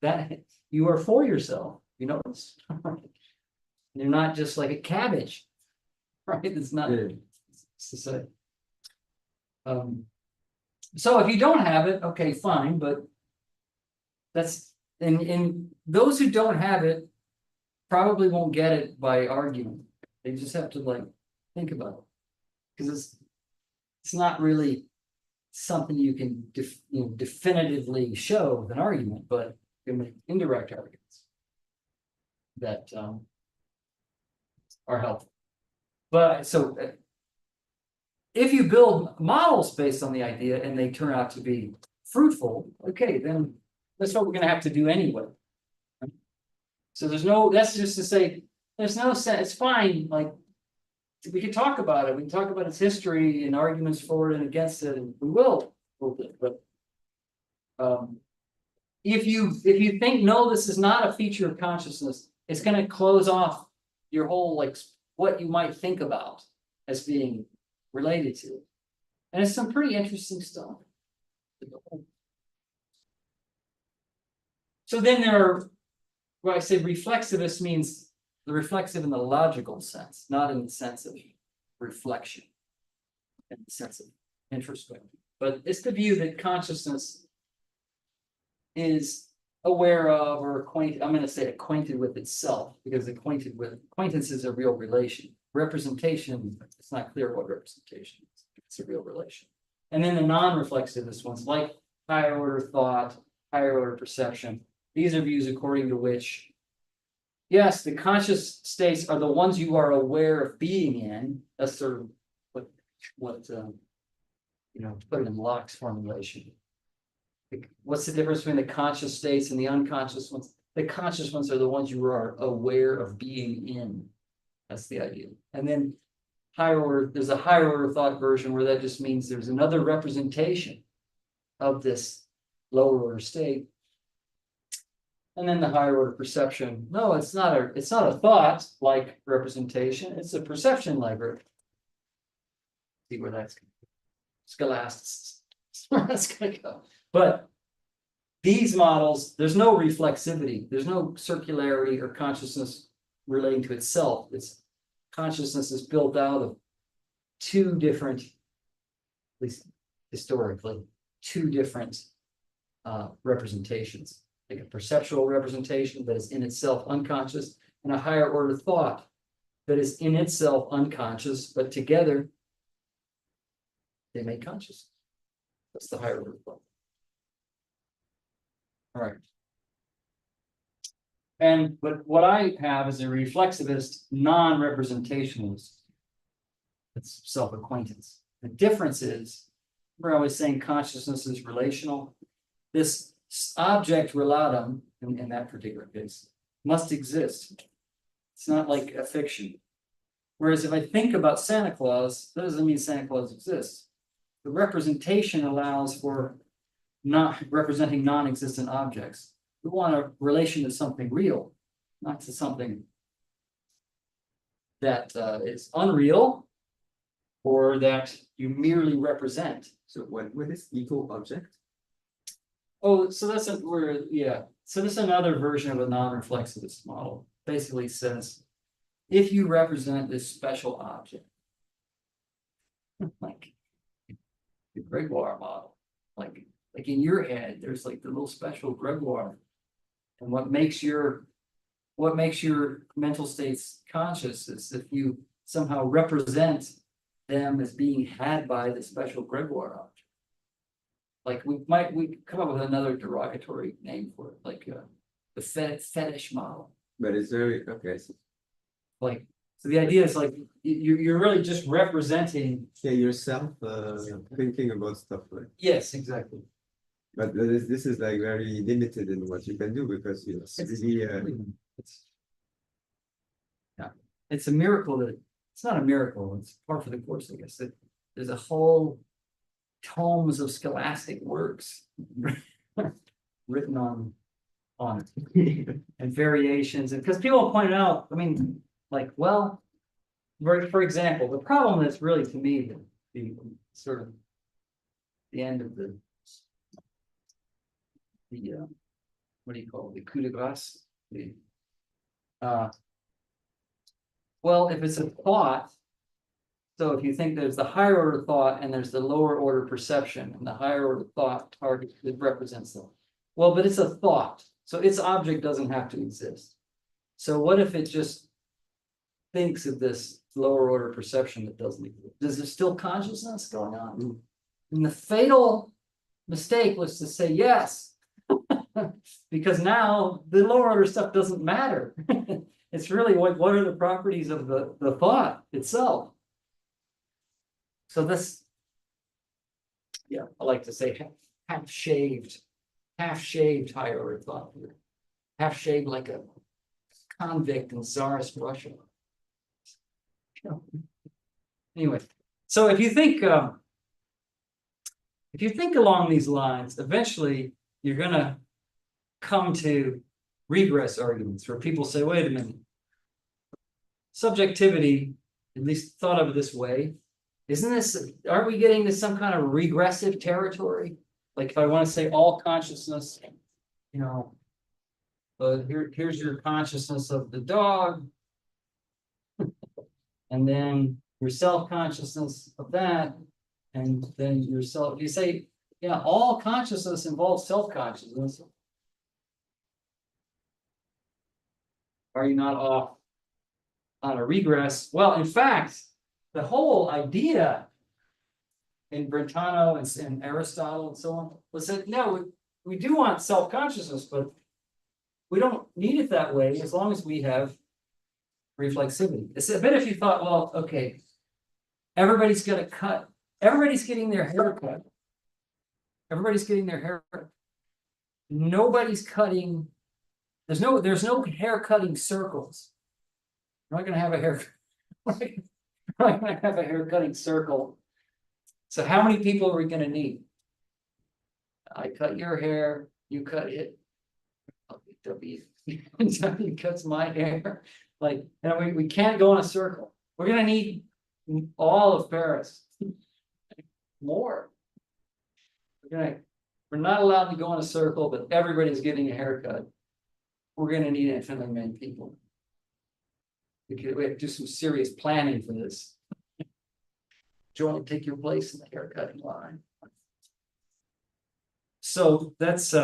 That you are for yourself, you notice. You're not just like a cabbage, right? It's not to say. So if you don't have it, okay, fine, but that's and those who don't have it probably won't get it by argument. They just have to like think about it, because it's not really something you can definitively show with an argument, but you can make indirect arguments that are helpful. But so if you build models based on the idea and they turn out to be fruitful, okay, then that's what we're going to have to do anyway. So that's just to say, there's no sense, it's fine, like we can talk about it, we can talk about its history and arguments for it and against it, and we will a little bit, but if you think, no, this is not a feature of consciousness, it's going to close off your whole, like, what you might think about as being related to. And it's some pretty interesting stuff. So then there are, when I say reflexivist means the reflexive in the logical sense, not in the sense of reflection, in the sense of introspection. But it's the view that consciousness is aware of or acquainted, I'm going to say acquainted with itself, because acquaintance is a real relation. Representation, it's not clear what representation is. It's a real relation. And then the non-reflexivist ones, like higher order thought, higher order perception, these are views according to which, yes, the conscious states are the ones you are aware of being in. That's sort of what put it in Locke's formulation. What's the difference between the conscious states and the unconscious ones? The conscious ones are the ones you are aware of being in. That's the idea. And then higher order, there's a higher order thought version where that just means there's another representation of this lower order state. And then the higher order perception. No, it's not a thought like representation, it's a perception like representation. See where that's going. Scholasticism. That's gonna go. But these models, there's no reflexivity, there's no circularity or consciousness relating to itself. It's consciousness is built out of two different, at least historically, two different representations, like a perceptual representation that is in itself unconscious, and a higher order thought that is in itself unconscious, but together they make conscious. That's the higher order thought. All right. But what I have is a reflexivist, non-representationalist. It's self-acquaintance. The difference is, remember I was saying consciousness is relational. This object relatum, in that particular case, must exist. It's not like a fiction. Whereas if I think about Santa Claus, that doesn't mean Santa Claus exists. The representation allows for not representing non-existent objects. We want a relation to something real, not to something that is unreal or that you merely represent. So what is ego object? Oh, so that's So this is another version of a non-reflexivist model. Basically says, if you represent this special object, like the Gregoire model, like in your head, there's like the little special Gregoire. And what makes your mental states conscious is if you somehow represent them as being had by the special Gregoire object. Like we come up with another derogatory name for it, like the fetish model. But it's very okay. Like, so the idea is like you're really just representing. Yeah, yourself thinking about stuff, right? Yes, exactly. But this is like very limited in what you can do because it's really it's a miracle that it's not a miracle. It's part of the course, I guess. That there's a whole tomes of scholastic works written on it and variations, and because people pointed out, I mean, like, well, for example, the problem that's really to me the sort of the end of the what do you call it, the coup de grace, well, if it's a thought, so if you think there's the higher order thought and there's the lower order perception, and the higher order thought target that represents them. Well, but it's a thought, so its object doesn't have to exist. So what if it just thinks of this lower order perception that doesn't exist? Is there still consciousness going on? And the fatal mistake was to say yes, because now the lower order stuff doesn't matter. It's really what are the properties of the thought itself. So this, yeah, I like to say half shaved higher order thought here. Half shaved like a convict in Tsarist Russia. Anyway, so if you think along these lines, eventually you're gonna come to regress arguments where people say, wait a minute, subjectivity at least thought of it this way. Isn't this, aren't we getting to some kind of regressive territory? Like if I want to say all consciousness, you know, here's your consciousness of the dog. And then your self-consciousness of that. And then yourself, you say, yeah, all consciousness involves self-consciousness. Are you not off on a regress? Well, in fact, the whole idea in Brentano and Aristotle and so on was that no, we do want self-consciousness, but we don't need it that way as long as we have reflexivity. It's a bit if you thought, well, okay, everybody's gonna cut, everybody's getting their hair cut. Everybody's getting their hair cut. Nobody's cutting, there's no hair cutting circles. We're not gonna have a hair, we're not gonna have a hair cutting circle. So how many people are we gonna need? I cut your hair, you cut it. W cuts my hair. Like, and we can't go in a circle. We're gonna need all of Paris. More. We're not allowed to go in a circle, but everybody's getting a haircut. We're gonna need infinitely many people. We have to do some serious planning for this. Do you want to take your place in the haircutting line? So that's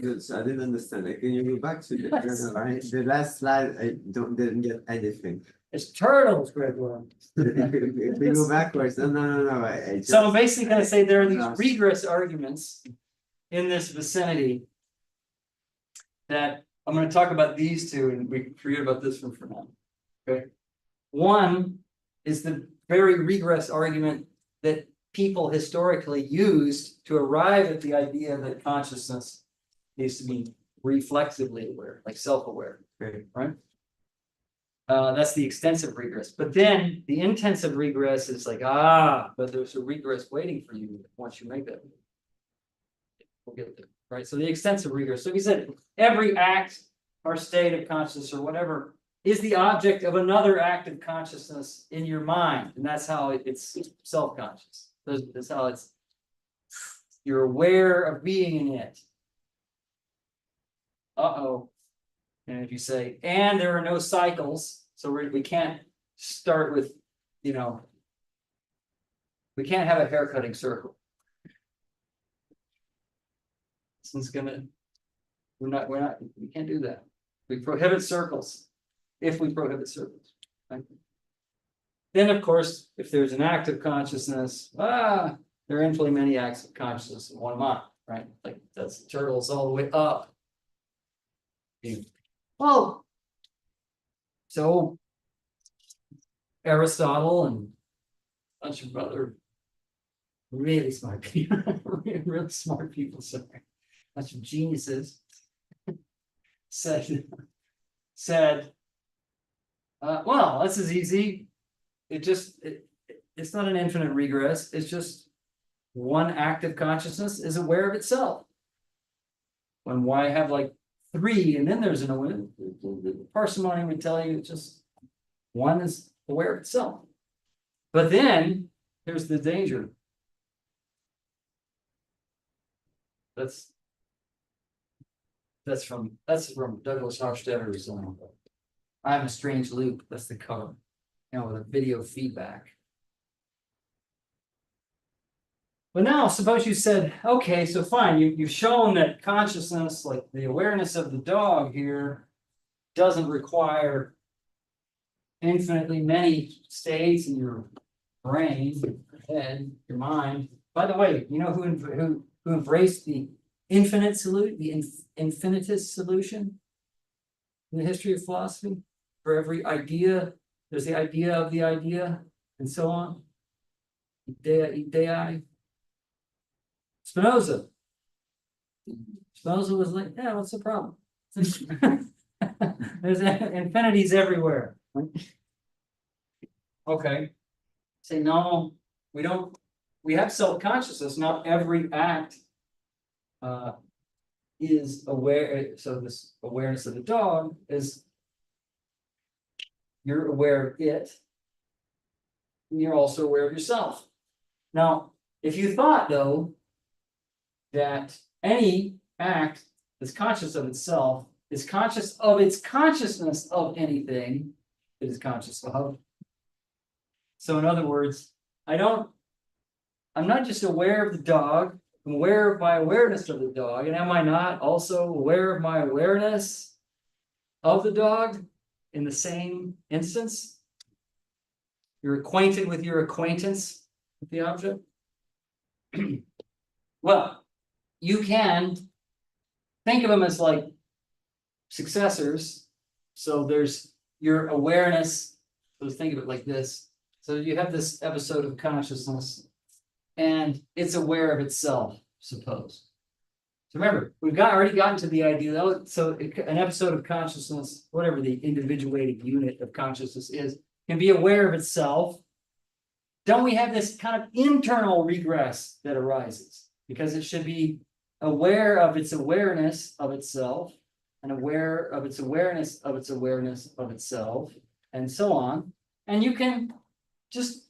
Good, so I didn't understand. Can you go back to the last slide? I didn't get anything. it's turtles, Gregor. If we go backwards, no. I just, So I'm basically gonna say there are these Yes. regress arguments in this vicinity that I'm gonna talk about these two, and we forget about this one for now. Okay. One is the very regress argument that people historically used to arrive at the idea that consciousness needs to be reflexively aware, like self-aware, okay. right? That's the extensive regress. But then the intensive regress is like, but there's a regress waiting for you once you make that. We'll get there, right? So the extensive regress. So he said every act or state of consciousness or whatever is the object of another act of consciousness in your mind. And that's how it's self-conscious. That's how you're aware of being in it. And if you say, and there are no cycles, so we can't start with, we can't have a haircutting circle. This one's gonna, we can't do that. We prohibit circles, if we prohibit circles. Right? Then, of course, if there's an act of consciousness, there are infinitely many acts of consciousness in one mind, right? Like that's turtles all the way up. Well, so Aristotle and a bunch of other really smart people, really smart people, sorry, a bunch of geniuses said, well, this is easy. It's not an infinite regress. It's just one act of consciousness is aware of itself. When why have like 3 and then there's an awareness, the parsimony would tell you just one is aware of itself. But then here's the danger. That's from Douglas Hofstadter's I'm a Strange Loop. That's the cover, with a video feedback. But now, suppose you said, okay, so fine, you've shown that consciousness, like the awareness of the dog here, doesn't require infinitely many states in your brain, your head, your mind. By the way, you know who embraced the infinite solution, the infinitist solution in the history of philosophy? For every idea, there's the idea of the idea, and so on. Idei. Spinoza was like, yeah, what's the problem? There's infinities everywhere. Okay. Say, no, we don't, we have self-consciousness. Not every act is aware. So this awareness of the dog is, you're aware of it. you're also aware of yourself. Now, if you thought though that any act is conscious of itself, is conscious of its consciousness of anything it is conscious of. So in other words, I'm not just aware of the dog, I'm aware of my awareness of the dog, and am I not also aware of my awareness of the dog in the same instance? You're acquainted with your acquaintance with the object? Well, you can think of them as like successors. So there's your awareness. So think of it like this. So you have this episode of consciousness, and it's aware of itself, suppose. So remember, we've already gotten to the idea that an episode of consciousness, whatever the individuated unit of consciousness is, can be aware of itself. Don't we have this kind of internal regress that arises? Because it should be aware of its awareness of itself, and aware of its awareness of its awareness of itself, and so on. And you can just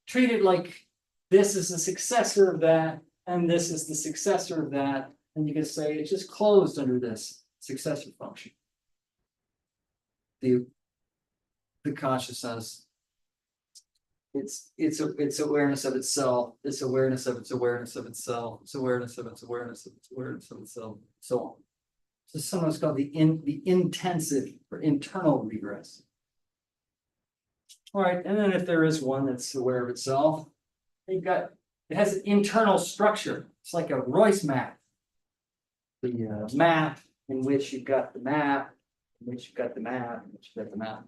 treat it like this is the successor of that, and this is the successor of that. And you can say it's just closed under this successor function. The consciousness, it's awareness of itself, it's awareness of its awareness of itself, it's awareness of its awareness of its awareness of itself, so on. So sometimes called the intensive or internal regress. All right, and then if there is one that's aware of itself, it has an internal structure. It's like a Royce map. The map in which you've got the map, in which you've got the map, in which you've got the map.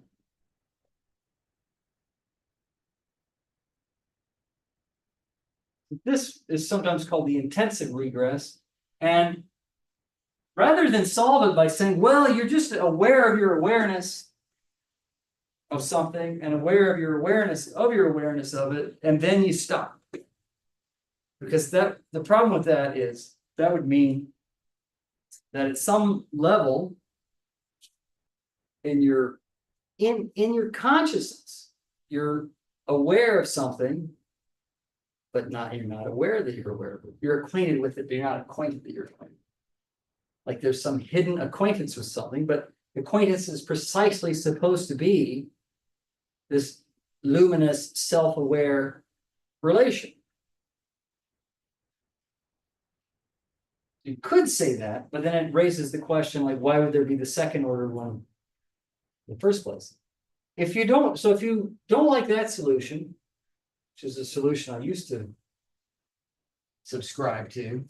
This is sometimes called the intensive regress. And rather than solve it by saying, well, you're just aware of your awareness of something and aware of your awareness of it, and then you stop. Because the problem with that is that would mean that at some level in your consciousness, you're aware of something, but you're not aware that you're aware of it. You're acquainted with it, but you're not acquainted that you're acquainted. Like there's some hidden acquaintance with something, but acquaintance is precisely supposed to be this luminous, self-aware relation. You could say that, but then it raises the question, like, why would there be the second order one in the first place? If you don't like that solution, which is a solution I used to subscribe to,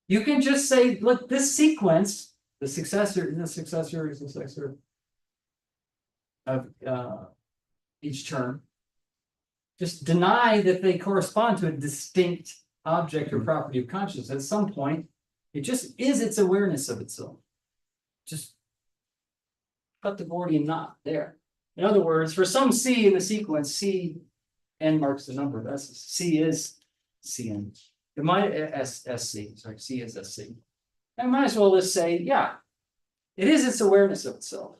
you can just say, look, this sequence, the successor of each term, just deny that they correspond to a distinct object or property of consciousness. At some point, it just is its awareness of itself. Just cut the Gordian knot there. In other words, for some C in the sequence, C n marks the number. That's C is Cn. It might SC. Sorry, C is SC. I might as well just say, yeah, it is its awareness of itself.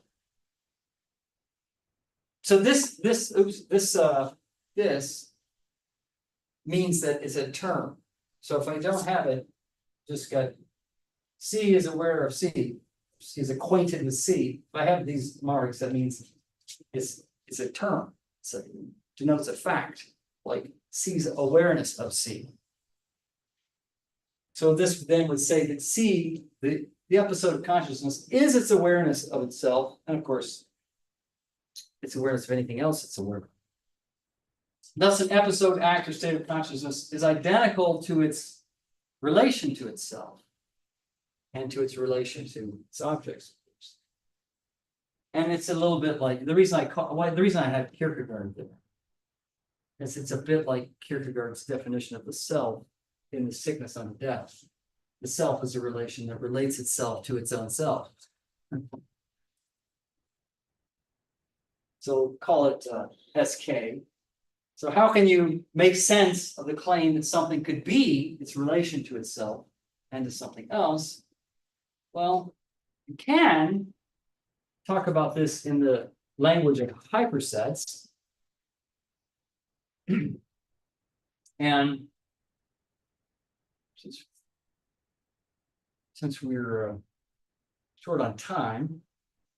So this means that it's a term. So if I don't have it, just got C is aware of C. C is acquainted with C. If I have these marks, that means it's a term. So it denotes a fact, like C's awareness of C. So this then would say that C, the episode of consciousness, is its awareness of itself, and of course, its awareness of anything else it's aware of. Thus, an episode, act, or state of consciousness is identical to its relation to itself and to its relation to its objects. And it's a little bit like the reason I have Kierkegaard there is it's a bit like Kierkegaard's definition of the self in The Sickness Unto Death. The self is a relation that relates itself to its own self. So call it SK. So how can you make sense of the claim that something could be its relation to itself and to something else? Well, you can talk about this in the language of hypersets. And since we're short on time,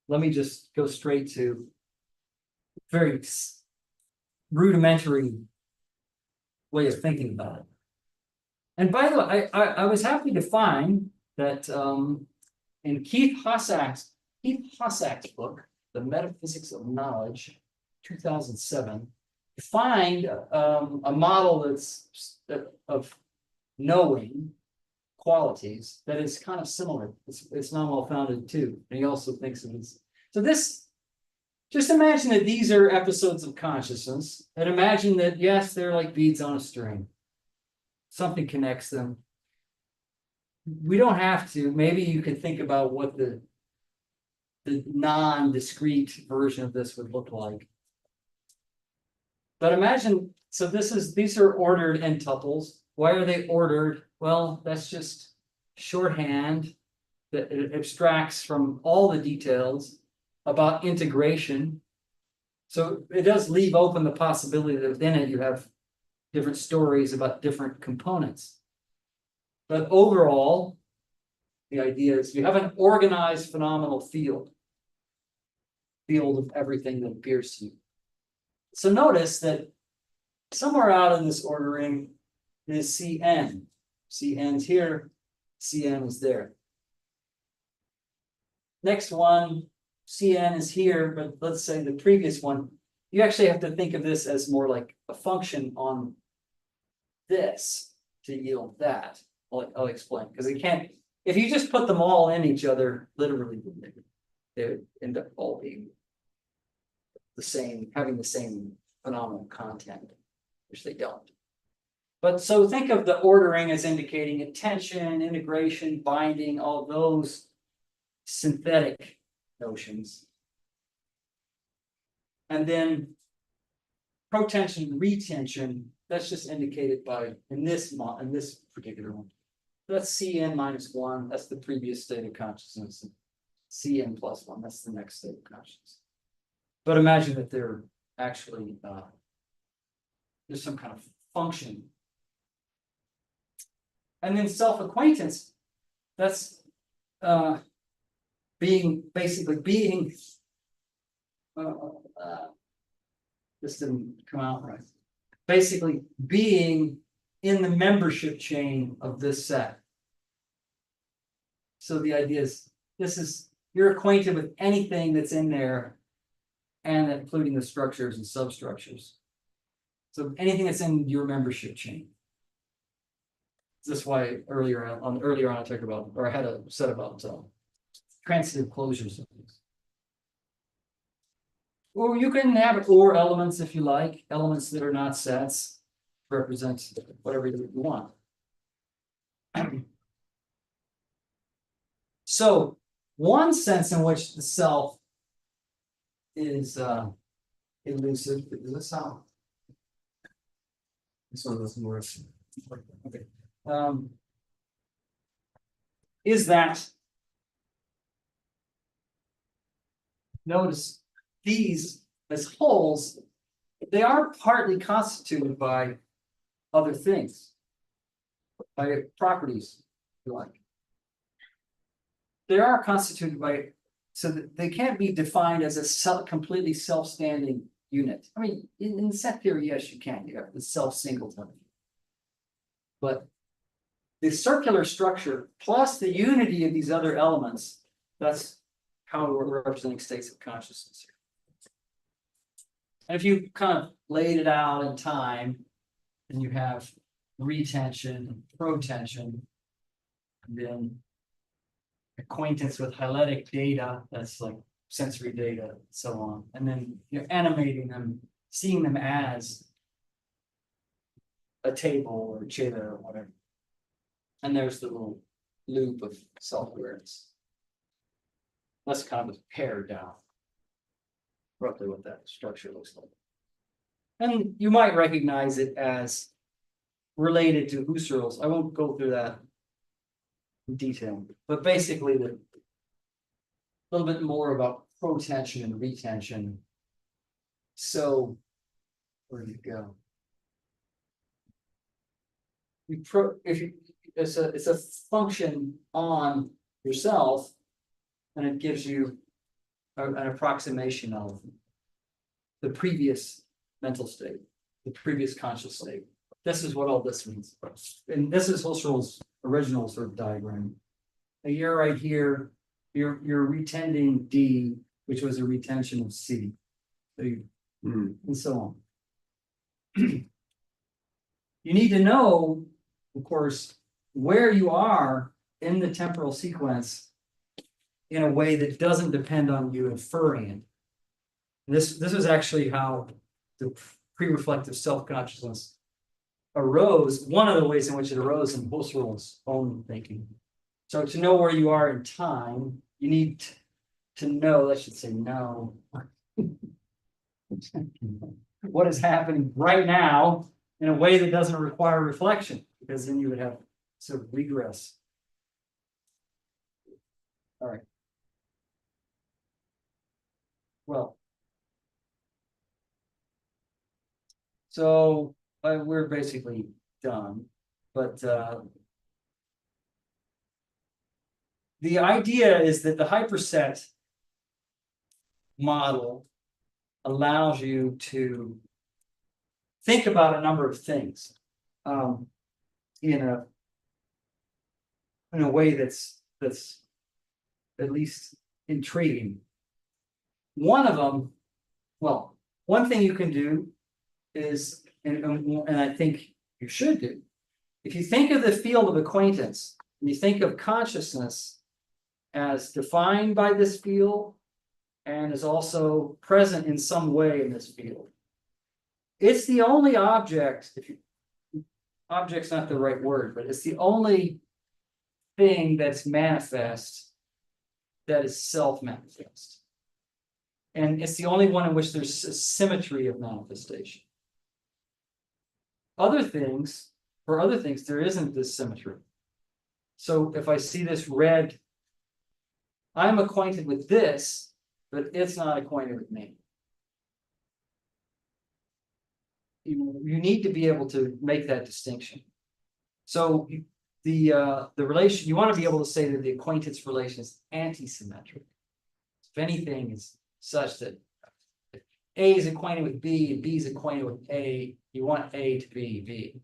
let me just go straight to very rudimentary way of thinking about it. And by the way, I was happy to find that in Keith Hossack's book, The Metaphysics of Knowledge, 2007, you find a model of knowing qualities that is kind of similar. It's non-well-founded too. And he also thinks of this. So this, just imagine that these are episodes of consciousness, and imagine that, yes, they're like beads on a string. Something connects them. We don't have to. Maybe you could think about what the non-discrete version of this would look like. But imagine, so these are ordered n-tuples. Why are they ordered? Well, that's just shorthand that it abstracts from all the details about integration. So it does leave open the possibility that within it you have different stories about different components. But overall, the idea is you have an organized phenomenal field of everything that appears to you. So notice that somewhere out in this ordering is Cn. Cn's here, Cn is there. Next one, Cn is here, but let's say the previous one, you actually have to think of this as more like a function on this to yield that. I'll explain, because it can't, if you just put them all in each other, literally, they would end up all being the same, having the same phenomenal content, which they don't. But so think of the ordering as indicating attention, integration, binding, all those synthetic notions. And then protension, retention, that's just indicated by, in this particular one. That's Cn minus 1, that's the previous state of consciousness. Cn plus 1, that's the next state of consciousness. But imagine that they're actually, there's some kind of function. And then self-acquaintance, that's basically being, this didn't come out right. Basically being in the membership chain of this set. So the idea is, you're acquainted with anything that's in there, and including the structures and substructures. So anything that's in your membership chain. This is why earlier on I talked about, or I had a set about transitive closures of these. Or you can have or elements if you like, elements that are not sets, represent whatever you want. So one sense in which the self is elusive, is this how? This one doesn't work. Okay. Is that, notice these as wholes, they are partly constituted by other things, by properties, if you like. They are constituted by, so that they can't be defined as a completely self-standing unit. I mean, in set theory, yes, you can. You have the self-singleton. But the circular structure plus the unity of these other elements, that's how we're representing states of consciousness here. And if you kind of laid it out in time, then you have retention, protension, and then acquaintance with hyletic data, that's like sensory data, and so on. And then you're animating them, seeing them as a table or a chair or whatever. And there's the little loop of self-awareness. That's kind of pared down, roughly what that structure looks like. And you might recognize it as related to Husserl's. I won't go through that in detail, but basically a little bit more about protension and retention. So where did it go? it's a function on yourself, and it gives you an approximation of the previous mental state, the previous conscious state. This is what all this means. And this is Husserl's original sort of diagram. And you're right here, you're retending D, which was a retention of C. So and so on. You need to know, of course, where you are in the temporal sequence in a way that doesn't depend on you inferring it. This is actually how the pre-reflective self-consciousness arose, one of the ways in which it arose in Husserl's own thinking. So to know where you are in time, you need to know, I should say know, what is happening right now in a way that doesn't require reflection, because then you would have sort of regress. All right. Well, so we're basically done, but the idea is that the hyperset model allows you to think about a number of things in a way that's at least intriguing. One of them, well, one thing you can do is, and I think you should do, if you think of the field of acquaintance and you think of consciousness as defined by this field and is also present in some way in this field, it's the only object, object's not the right word, but it's the only thing that's manifest that is self-manifest. And it's the only one in which there's a symmetry of manifestation. For other things, there isn't this symmetry. So if I see this red, I'm acquainted with this, but it's not acquainted with me. You need to be able to make that distinction. So the relation, you want to be able to say that the acquaintance relation is anti-symmetric. If anything, is such that if A is acquainted with B and B is acquainted with A, you want A to be B.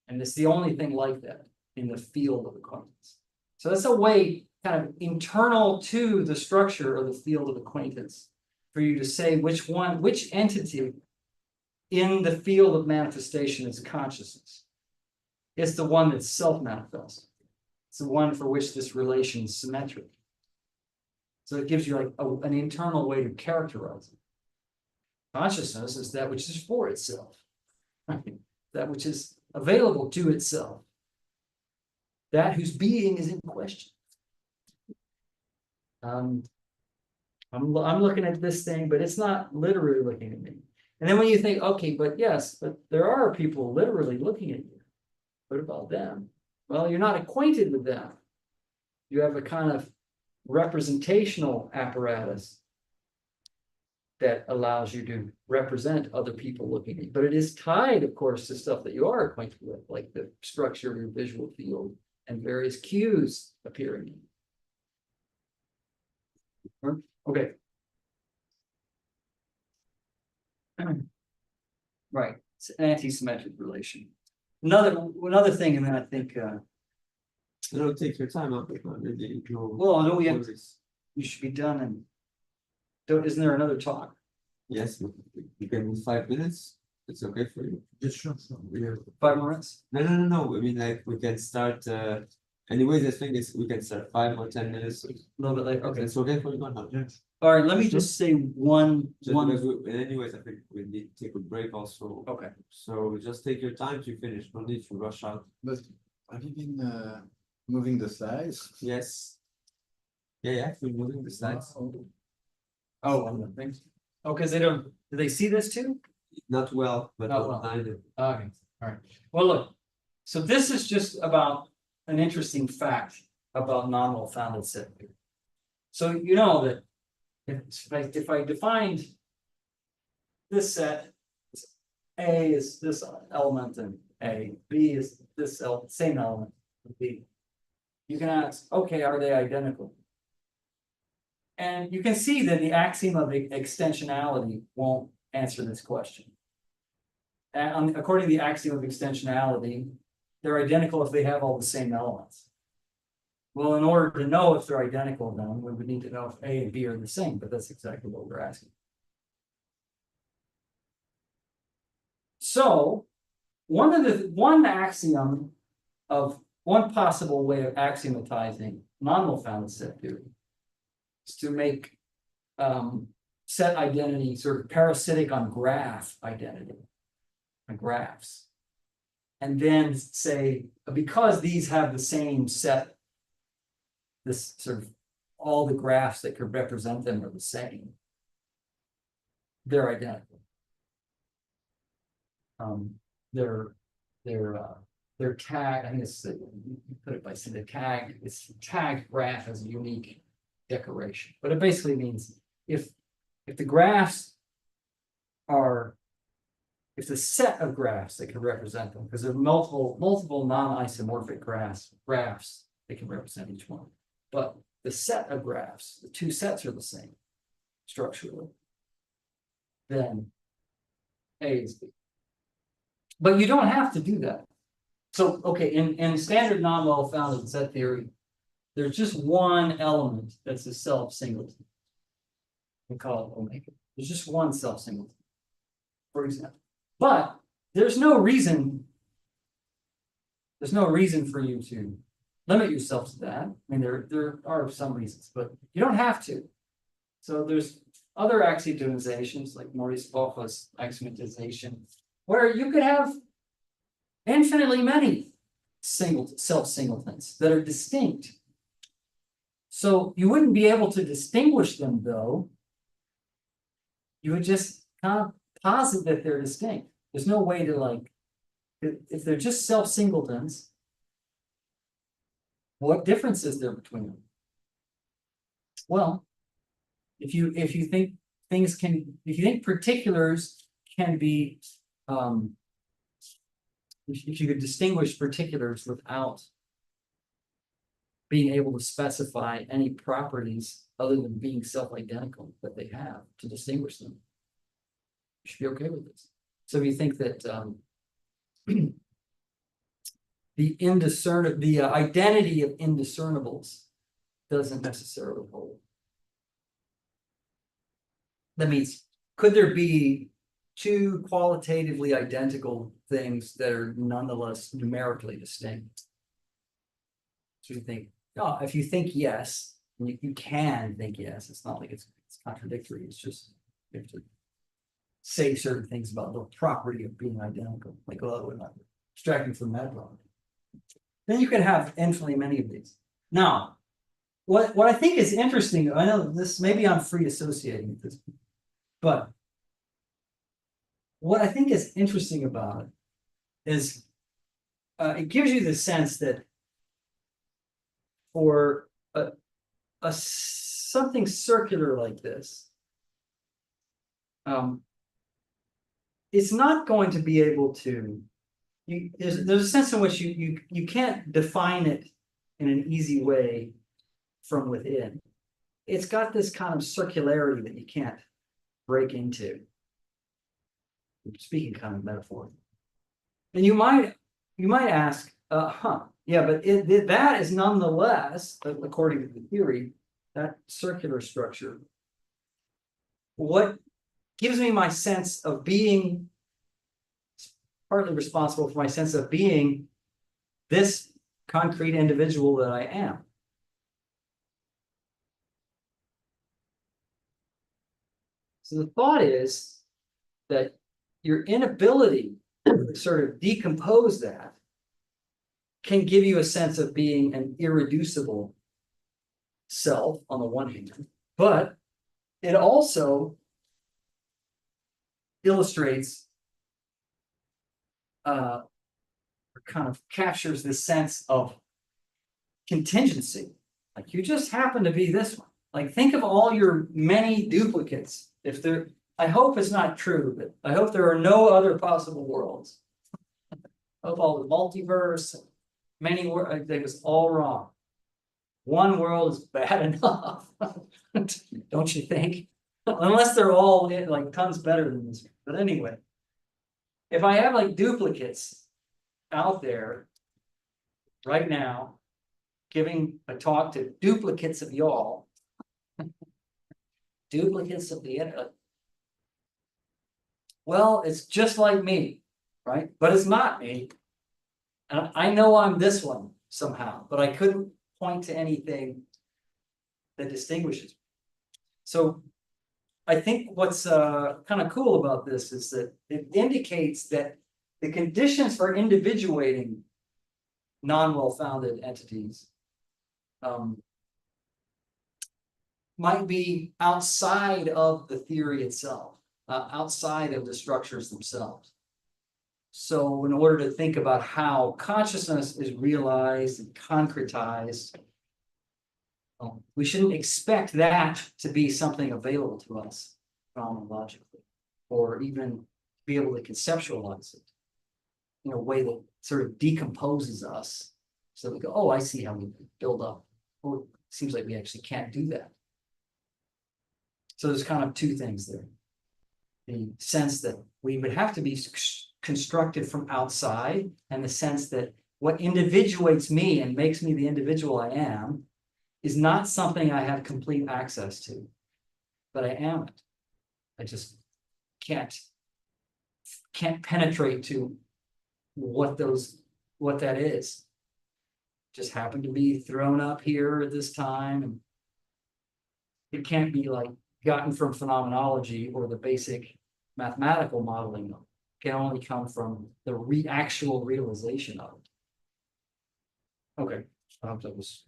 And it's the only thing like that in the field of acquaintance. So that's a way kind of internal to the structure of the field of acquaintance for you to say which entity in the field of manifestation is consciousness. It's the one that's self-manifest. It's the one for which this relation is symmetric. So it gives you like an internal way to characterize it. Consciousness is that which is for itself, right? That which is available to itself. That whose being is in question. I'm looking at this thing, but it's not literally looking at me. And then when you think, okay, but yes, but there are people literally looking at you. What about them? Well, you're not acquainted with them. You have a kind of representational apparatus that allows you to represent other people looking at you. But it is tied, of course, to stuff that you are acquainted with, like the structure of your visual field and various cues appearing. Okay. Right. It's an anti-symmetric relation. Another thing, and then I think Don't take your time up. well, no, you should be done. And isn't there another talk? Yes, you can move 5 minutes. It's okay for you. Just sure. 5 minutes? No. I mean, like we can start. Anyways, the thing is, we can start 5 or 10 minutes. A little bit later. Okay. It's okay for you or not? Yes. All right. Let me just say one. Anyways, I think we need to take a break also. Okay. So just take your time to finish. No need to rush out. But have you been moving the slides? Yes. Yeah. We're moving the slides. Oh, thanks. Oh, because they don't. Do they see this too? Not well, but Not well. online. Okay. All right. Well, look. So this is just about an interesting fact about non-well-founded set theory. So you know that if I defined this set A is this element and A, B is this same element, B. You can ask, okay, are they identical? And you can see that the axiom of extensionality won't answer this question. And according to the axiom of extensionality, they're identical if they have all the same elements. Well, in order to know if they're identical, then we would need to know if A and B are the same, but that's exactly what we're asking. So, one axiom of one possible way of axiomatizing non-well-founded set theory is to make set identity sort of parasitic on graph identity, on graphs. And then say, because these have the same set, this sort of all the graphs that could represent them are the same, they're identical. Their tag, I think it's you put it by saying the tag, it's tagged graph as a unique decoration. But it basically means if the graphs are, if the set of graphs that can represent them, because there are multiple non-isomorphic graphs that can represent each one. But the set of graphs, the two sets are the same structurally, then A is B. But you don't have to do that. So, okay, in standard non-well-founded set theory, there's just one element that's a self-singleton. We call it omega. There's just one self-singleton, for example. But there's no reason for you to limit yourself to that. I mean, there are some reasons, but you don't have to. So there's other axiomatizations like Maurice Boffa's axiomatization, where you could have infinitely many self-singletons that are distinct. So you wouldn't be able to distinguish them, though. You would just kind of posit that they're distinct. There's no way to, like, if they're just self-singletons, what difference is there between them? Well, if you think things can, if you think particulars can be, if you could distinguish particulars without being able to specify any properties other than being self-identical that they have to distinguish them, you should be okay with this. So if you think that the identity of indiscernibles doesn't necessarily hold. That means, could there be two qualitatively identical things that are nonetheless numerically distinct? So you think, oh, if you think yes, you can think yes. It's not like it's contradictory. It's just you have to say certain things about the property of being identical, like, oh, we're not abstracting from that property. Then you can have infinitely many of these. Now, what I think is interesting, I know this, maybe I'm free associating with this, but what I think is interesting about it is it gives you the sense that for something circular like this, it's not going to be able to, there's a sense in which you can't define it in an easy way from within. It's got this kind of circularity that you can't break into. I'm speaking kind of metaphor. And you might ask, yeah, but that is nonetheless, according to the theory, that circular structure, what gives me my sense of being, partly responsible for my sense of being this concrete individual that I am. So the thought is that your inability to sort of decompose that can give you a sense of being an irreducible self on the one hand, but it also illustrates kind of captures this sense of contingency. Like, you just happen to be this one. Like, think of all your many duplicates. If I hope it's not true, but I hope there are no other possible worlds. I hope all the multiverse, many worlds, I think it's all wrong. One world is bad enough, don't you think? Unless they're all like tons better than this. But anyway, if I have like duplicates out there right now, giving a talk to duplicates of y'all, duplicates of the internet. Well, it's just like me, right? But it's not me. And I know I'm this one somehow, but I couldn't point to anything that distinguishes me. So I think what's kind of cool about this is that it indicates that the conditions for individuating non-well-founded entities might be outside of the theory itself, outside of the structures themselves. So in order to think about how consciousness is realized and concretized, we shouldn't expect that to be something available to us phenomenologically, or even be able to conceptualize it in a way that sort of decomposes us. So we go, oh, I see how we build up. Oh, it seems like we actually can't do that. So there's kind of two things there. The sense that we would have to be constructed from outside, and the sense that what individuates me and makes me the individual I am is not something I have complete access to, but I am it. I just can't penetrate to what that is. Just happened to be thrown up here at this time, and it can't be like gotten from phenomenology or the basic mathematical modeling of it. It can only come from the actual realization of it. Okay, I hope that was.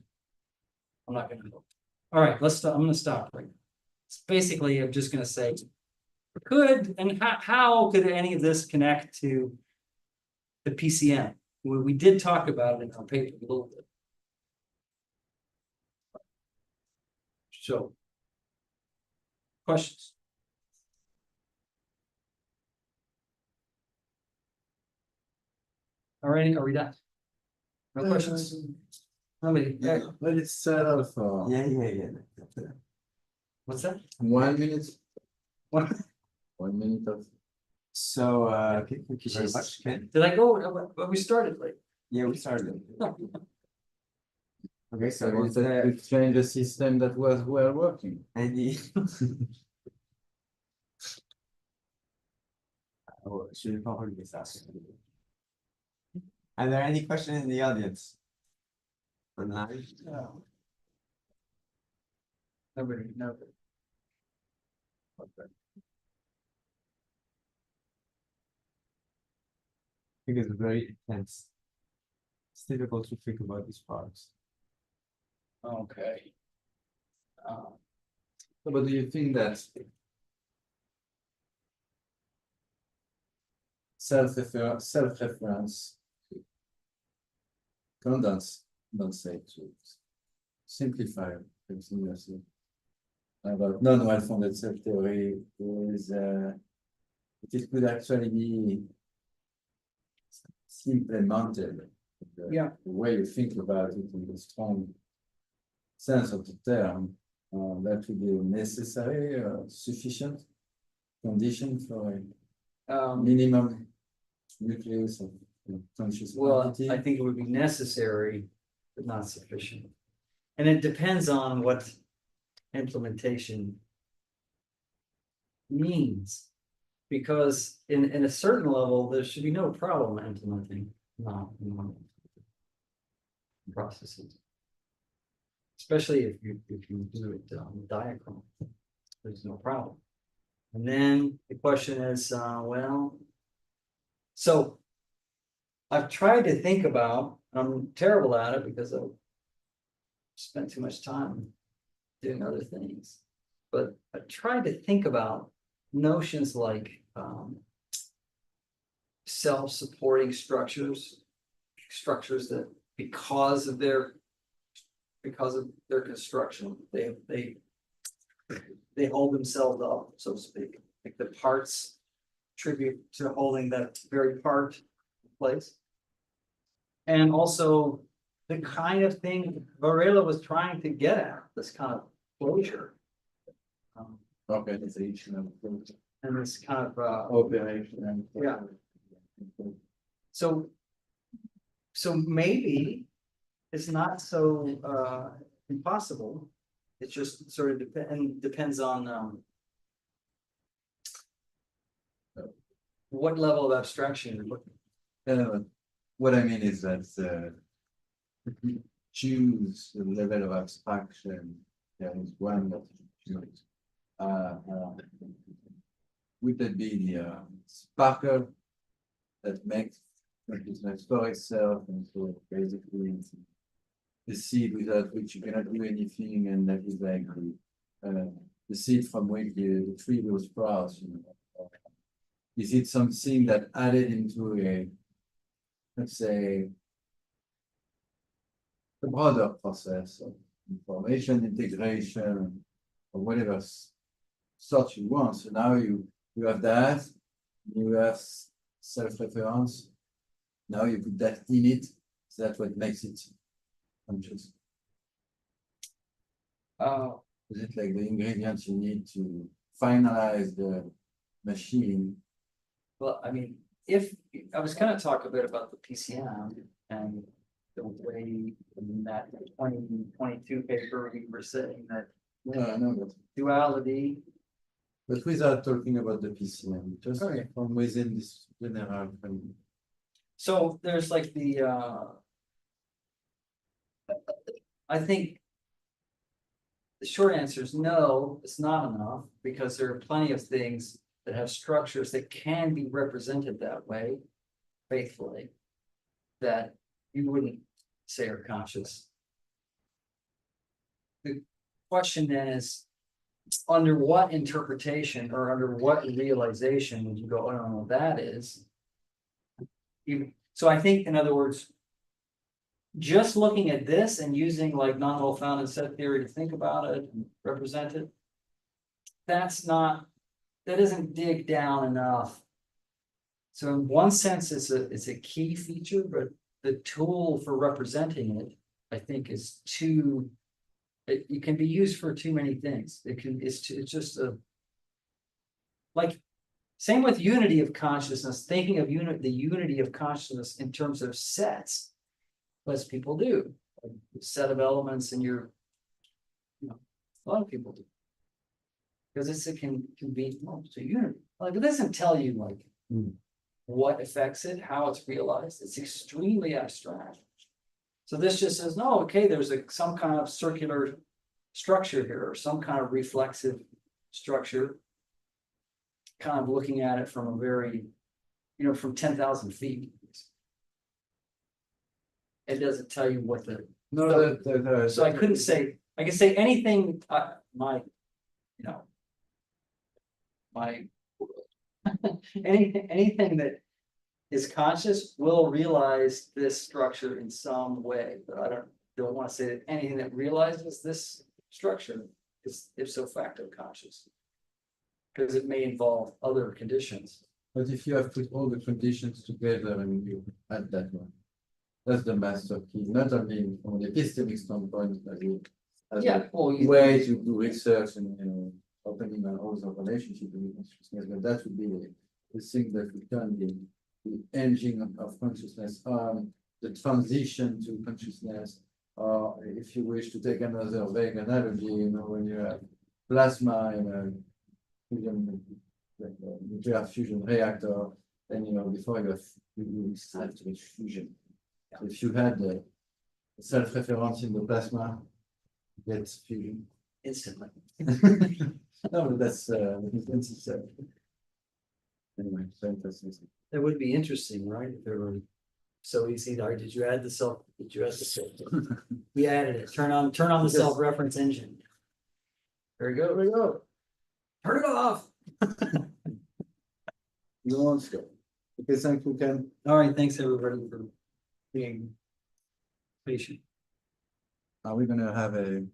I'm not going to go. All right, let's stop. I'm going to stop right now. It's basically, I'm just going to say, how could any of this connect to the PCM? We did talk about it in our paper a little bit. So, questions? All right, are we done? No questions? Nobody? Yeah. But it's set up for Yeah. What's that? 1 minute. What? 1 minute of. So, thank you very much, Ken. Did I go? We started late. Yeah, we started. Okay, so I is wanted there to change the system that was well working. any? Oh, should have probably be asked. Are there any questions in the audience? Online? No. Nobody. Okay. I think it's very intense. It's difficult to think about these parts. Okay. But do you think that self-reference condense, don't say to simplify everything you say about non-well-founded self-theory is it could actually be implemented the way you think about it in the strong sense of the term, that would be necessary, sufficient condition for a minimum nucleus of conscious quantity. I think it would be necessary, but not sufficient. And it depends on what implementation means. Because in a certain level, there should be no problem implementing processes. Especially if you do it on the diagram, there's no problem. And then the question is, so I've tried to think about, I'm terrible at it because I've spent too much time doing other things, but I tried to think about notions like self-supporting structures that because of their construction, they hold themselves up, so to speak. like the parts tribute to holding that very part in place. And also the kind of thing Varela was trying to get at, this kind of closure. Organization of And this kind of, operation. Yeah. so maybe it's not so impossible. It just sort of depends on what level of abstraction you're looking at. What I mean is that if we choose the level of abstraction, there is one that you choose. Would that be the sparkle that makes consciousness for itself, and so basically it's the seed without which you cannot do anything, and that is like the seed from which the tree will sprout, you know. Is it something that added into a, let's say, a broader process of information integration or whatever sort you want? So now you have that, you have self-reference. Now you put that in it. So that's what makes it conscious. Is it like the ingredients you need to finalize the machine? Well, I mean, if I was going to talk a bit about the PCM and the way in that 2022 paper we were saying that I know that. duality. But without talking about the PCM, just Okay. from within this general framework. So there's like the I think the short answer is no, it's not enough, because there are plenty of things that have structures that can be represented that way faithfully, that you wouldn't say are conscious. The question then is, under what interpretation or under what realization would you go, I don't know what that is? So I think, in other words, just looking at this and using like non-well-founded set theory to think about it and represent it, that doesn't dig down enough. So in one sense, it's a key feature, but the tool for representing it, I think, is too. It can be used for too many things. It's just a, like, same with unity of consciousness, thinking of the unity of consciousness in terms of sets, as people do, like a set of elements in your, a lot of people do. Because it can be, to unity. Like, it doesn't tell you like what affects it, how it's realized. It's extremely abstract. So this just says, no, okay, there's some kind of circular structure here, or some kind of reflexive structure, kind of looking at it from a very, from 10,000 feet. It doesn't tell you what the. No, so I couldn't say, I can say anything, my anything that is conscious will realize this structure in some way, but I don't want to say that anything that realizes this structure is ipso facto conscious, because it may involve other conditions. But if you have put all the conditions together and you add that one, that's the master key, not only from the epistemic standpoint, but as a way to do research and opening an other relationship with consciousness. But that would be the thing that would turn the engine of consciousst on, the transition to consciousness, or if you wish to take another vague analogy, when you have plasma in a fusion, nuclear fusion reactor, then before you start with fusion. So if you had the self-reference in the plasma, you get fusion Instantly. No, but that's necessary. Anyway, so interesting. It would be interesting, right? If it were so easy. Did you add the self? Did you add the self? We added it. Turn on the self-reference engine. There you go. There you go. Turn it off. You want to go? Okay, thank you, Ken. All right. Thanks everybody for being patient. Are we gonna have a